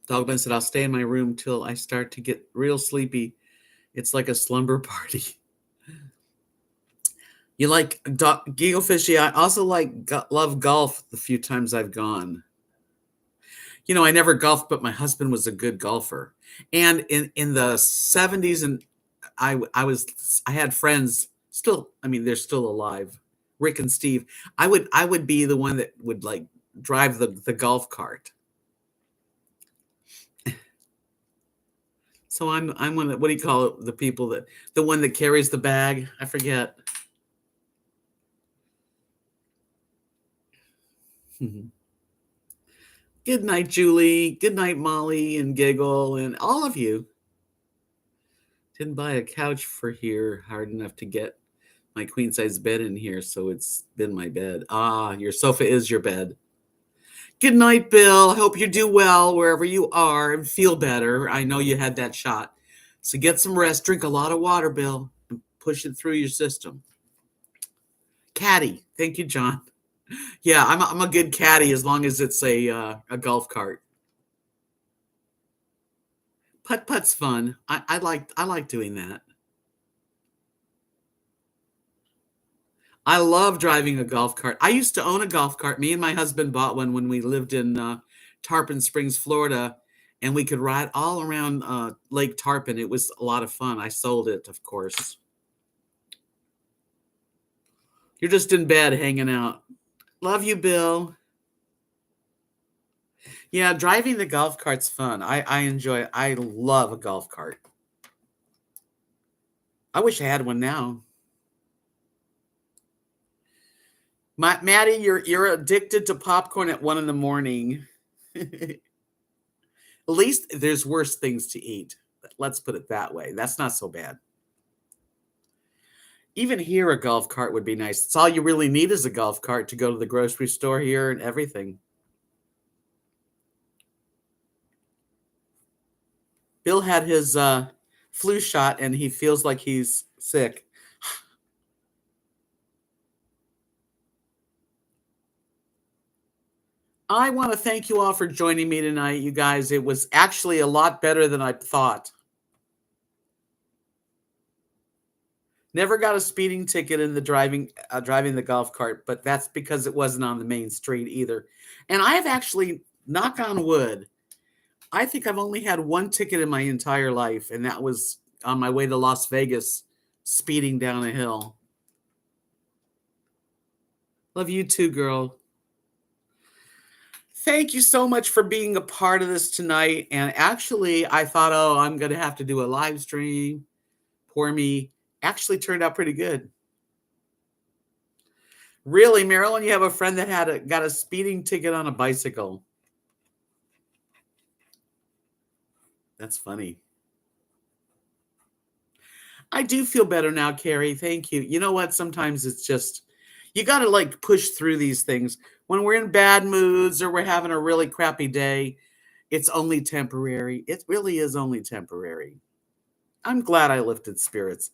[SPEAKER 1] Dogman said, I'll stay in my room till I start to get real sleepy. It's like a slumber party. You like Gigglefishy? I also love golf the few times I've gone. I never golfed, but my husband was a good golfer. And in the 70s, and I had friends still, they're still alive, Rick and Steve. I would be the one that would like drive the golf cart. So I'm one that, what do you call it? The one that carries the bag. I forget. Good night, Julie. Good night, Molly and Giggle and all of you. Didn't buy a couch for here hard enough to get my queen size bed in here, so it's been my bed. Ah, your sofa is your bed. Good night, Bill. I hope you do well wherever you are and feel better. I know you had that shot. So get some rest, drink a lot of water, Bill, and push it through your system. Caddy. Thank you, John. Yeah, I'm a good caddy as long as it's a golf cart. Putt putt's fun. I like doing that. I love driving a golf cart. I used to own a golf cart. Me and my husband bought one when we lived in Tarpon Springs, Florida, and we could ride all around Lake Tarpon. It was a lot of fun. I sold it, of course. You're just in bed hanging out. Love you, Bill. Yeah, driving the golf cart's fun. I enjoy it. I love a golf cart. I wish I had one now. Maddie, you're addicted to popcorn at 1 a.m. At least there's worse things to eat. Let's put it that way. That's not so bad. Even here, a golf cart would be nice. It's all you really need is a golf cart to go to the grocery store here and everything. Bill had his flu shot and he feels like he's sick. I want to thank you all for joining me tonight, you guys. It was actually a lot better than I thought. Never got a speeding ticket in the driving the golf cart, but that's because it wasn't on the main street either. And I have actually, knock on wood, I think I've only had one ticket in my entire life, and that was on my way to Las Vegas, speeding down a hill. Love you too, girl. Thank you so much for being a part of this tonight. And actually, I thought, oh, I'm going to have to do a live stream. Poor me. Actually turned out pretty good. Really, Marilyn, you have a friend that got a speeding ticket on a bicycle. That's funny. I do feel better now, Carrie. Thank you. You know what? Sometimes it's just, you got to like push through these things. When we're in bad moods or we're having a really crappy day, it's only temporary. It really is only temporary. I'm glad I lifted spirits.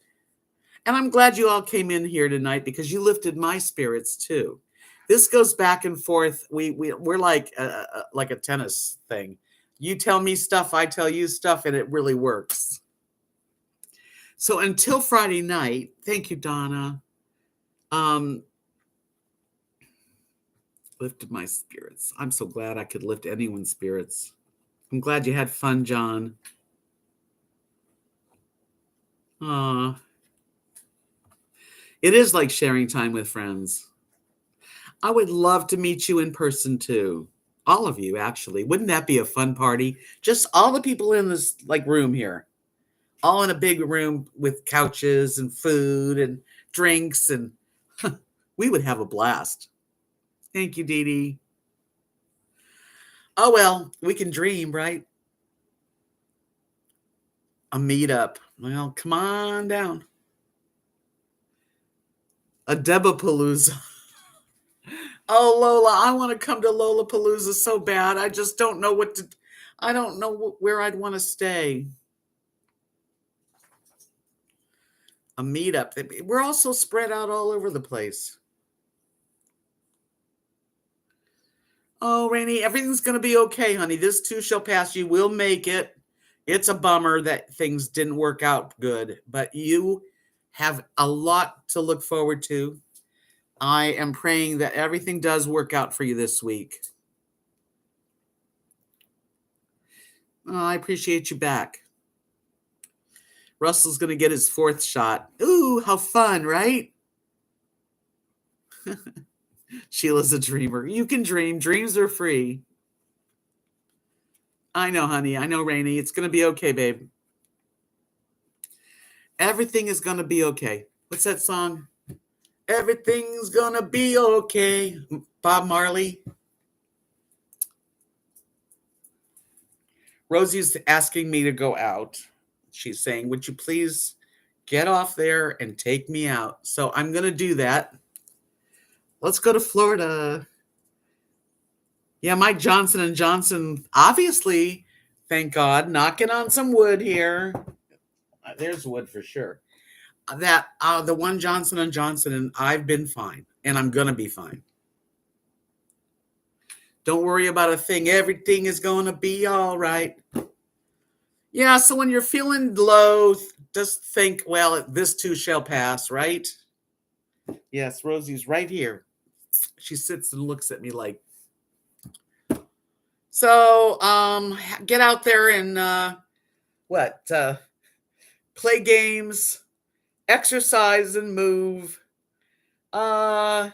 [SPEAKER 1] And I'm glad you all came in here tonight because you lifted my spirits too. This goes back and forth. We're like a tennis thing. You tell me stuff, I tell you stuff, and it really works. So until Friday night, thank you, Donna. Lifted my spirits. I'm so glad I could lift anyone's spirits. I'm glad you had fun, John. It is like sharing time with friends. I would love to meet you in person too. All of you, actually. Wouldn't that be a fun party? Just all the people in this like room here. All in a big room with couches and food and drinks, and we would have a blast. Thank you, Dee Dee. Oh, well, we can dream, right? A meetup. Well, come on down. A Debapalooza. Oh, Lola, I want to come to Lollapalooza so bad. I just don't know I don't know where I'd want to stay. A meetup. We're also spread out all over the place. Oh, Rainey, everything's going to be okay, honey. This too shall pass. You will make it. It's a bummer that things didn't work out good, but you have a lot to look forward to. I am praying that everything does work out for you this week. Oh, I appreciate you back. Russell's going to get his 4th shot. Ooh, how fun, right? Sheila's a dreamer. You can dream. Dreams are free. I know, honey. I know, Rainey. It's going to be okay, babe. Everything is going to be okay. What's that song? Everything's going to be okay. Bob Marley. Rosie's asking me to go out. She's saying, would you please Get off there and take me out. So I'm going to do that. Let's go to Florida. Yeah, Mike Johnson & Johnson, obviously, thank God, knocking on some wood here. There's wood for sure. That the one Johnson & Johnson, and I've been fine, and I'm going to be fine. Don't worry about a thing. Everything is going to be all right. Yeah, so when you're feeling low, just think, well, this too shall pass, right? Yes, Rosie's right here. She sits and looks at me like. So, get out there and play games, exercise and move. Slow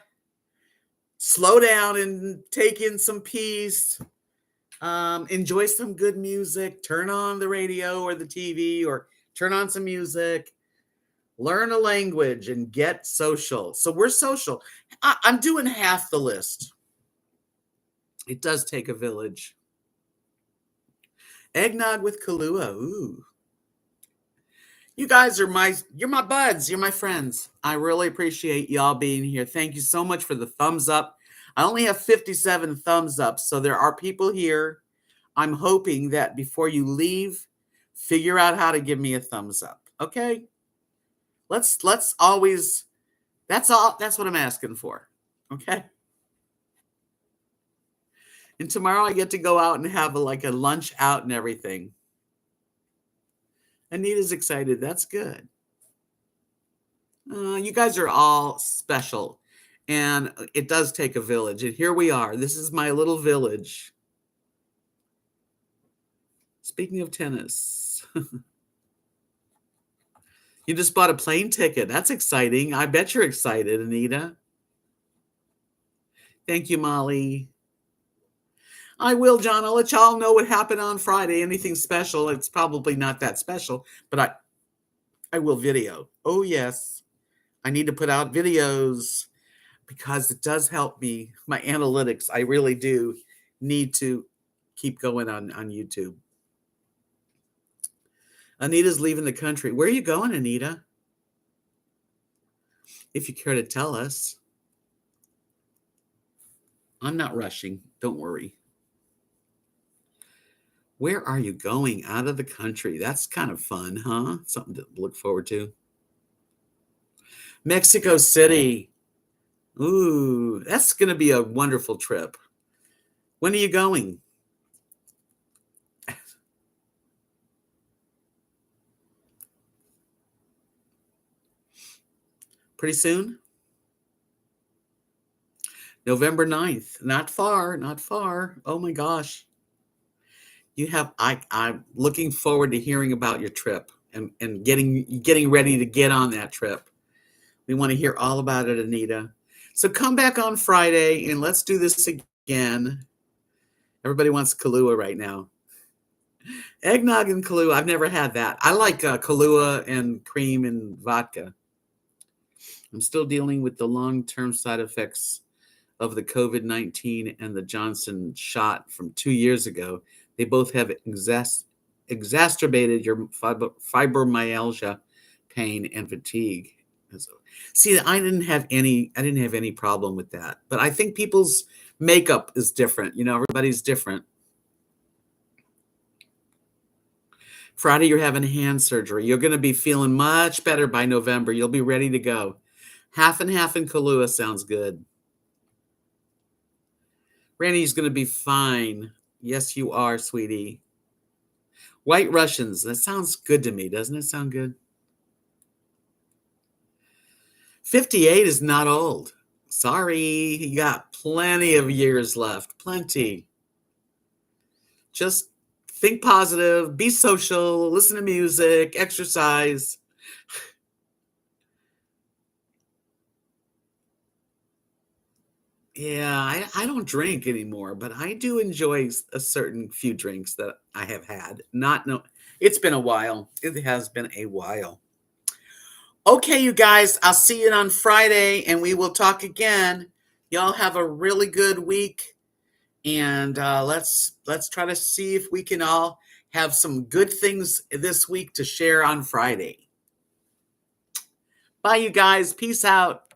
[SPEAKER 1] down and take in some peace. Enjoy some good music. Turn on the radio or the TV or turn on some music. Learn a language and get social. So we're social. I'm doing half the list. It does take a village. Eggnog with Kahlua. Ooh. You guys you're my buds. You're my friends. I really appreciate y'all being here. Thank you so much for the thumbs up. I only have 57 thumbs up, so there are people here. I'm hoping that before you leave, figure out how to give me a thumbs up. Okay? Let's always, that's what I'm asking for. Okay? And tomorrow I get to go out and have a lunch out and everything. Anita's excited. That's good. You guys are all special. And it does take a village. And here we are. This is my little village. Speaking of tennis. You just bought a plane ticket. That's exciting. I bet you're excited, Anita. Thank you, Molly. I will, John. I'll let y'all know what happened on Friday. Anything special. It's probably not that special, but I will video. Oh, yes. I need to put out videos because it does help me. My analytics, I really do need to keep going on YouTube. Anita's leaving the country. Where are you going, Anita? If you care to tell us. I'm not rushing. Don't worry. Where are you going out of the country? That's kind of fun, huh? Something to look forward to. Mexico City. Ooh, that's going to be a wonderful trip. When are you going? Pretty soon? November 9th. Not far, not far. Oh my gosh. I'm looking forward to hearing about your trip and getting ready to get on that trip. We want to hear all about it, Anita. So come back on Friday and let's do this again. Everybody wants Kahlua right now. Eggnog and Kahlua. I've never had that. I like Kahlua and cream and vodka. I'm still dealing with the long-term side effects of the COVID-19 and the Johnson shot from 2 years ago. They both have exacerbated your fibromyalgia, pain, and fatigue. See, I didn't have any problem with that. But I think people's makeup is different. Everybody's different. Friday, you're having hand surgery. You're going to be feeling much better by November. You'll be ready to go. Half and half in Kahlua sounds good. Randy's going to be fine. Yes, you are, sweetie. White Russians. That sounds good to me. Doesn't it sound good? 58 is not old. Sorry. You got plenty of years left. Plenty. Just think positive. Be social. Listen to music. Exercise. Yeah, I don't drink anymore, but I do enjoy a certain few drinks that I have had. It's been a while. It has been a while. Okay, you guys, I'll see you on Friday and we will talk again. Y'all have a really good week. And let's try to see if we can all have some good things this week to share on Friday. Bye, you guys. Peace out.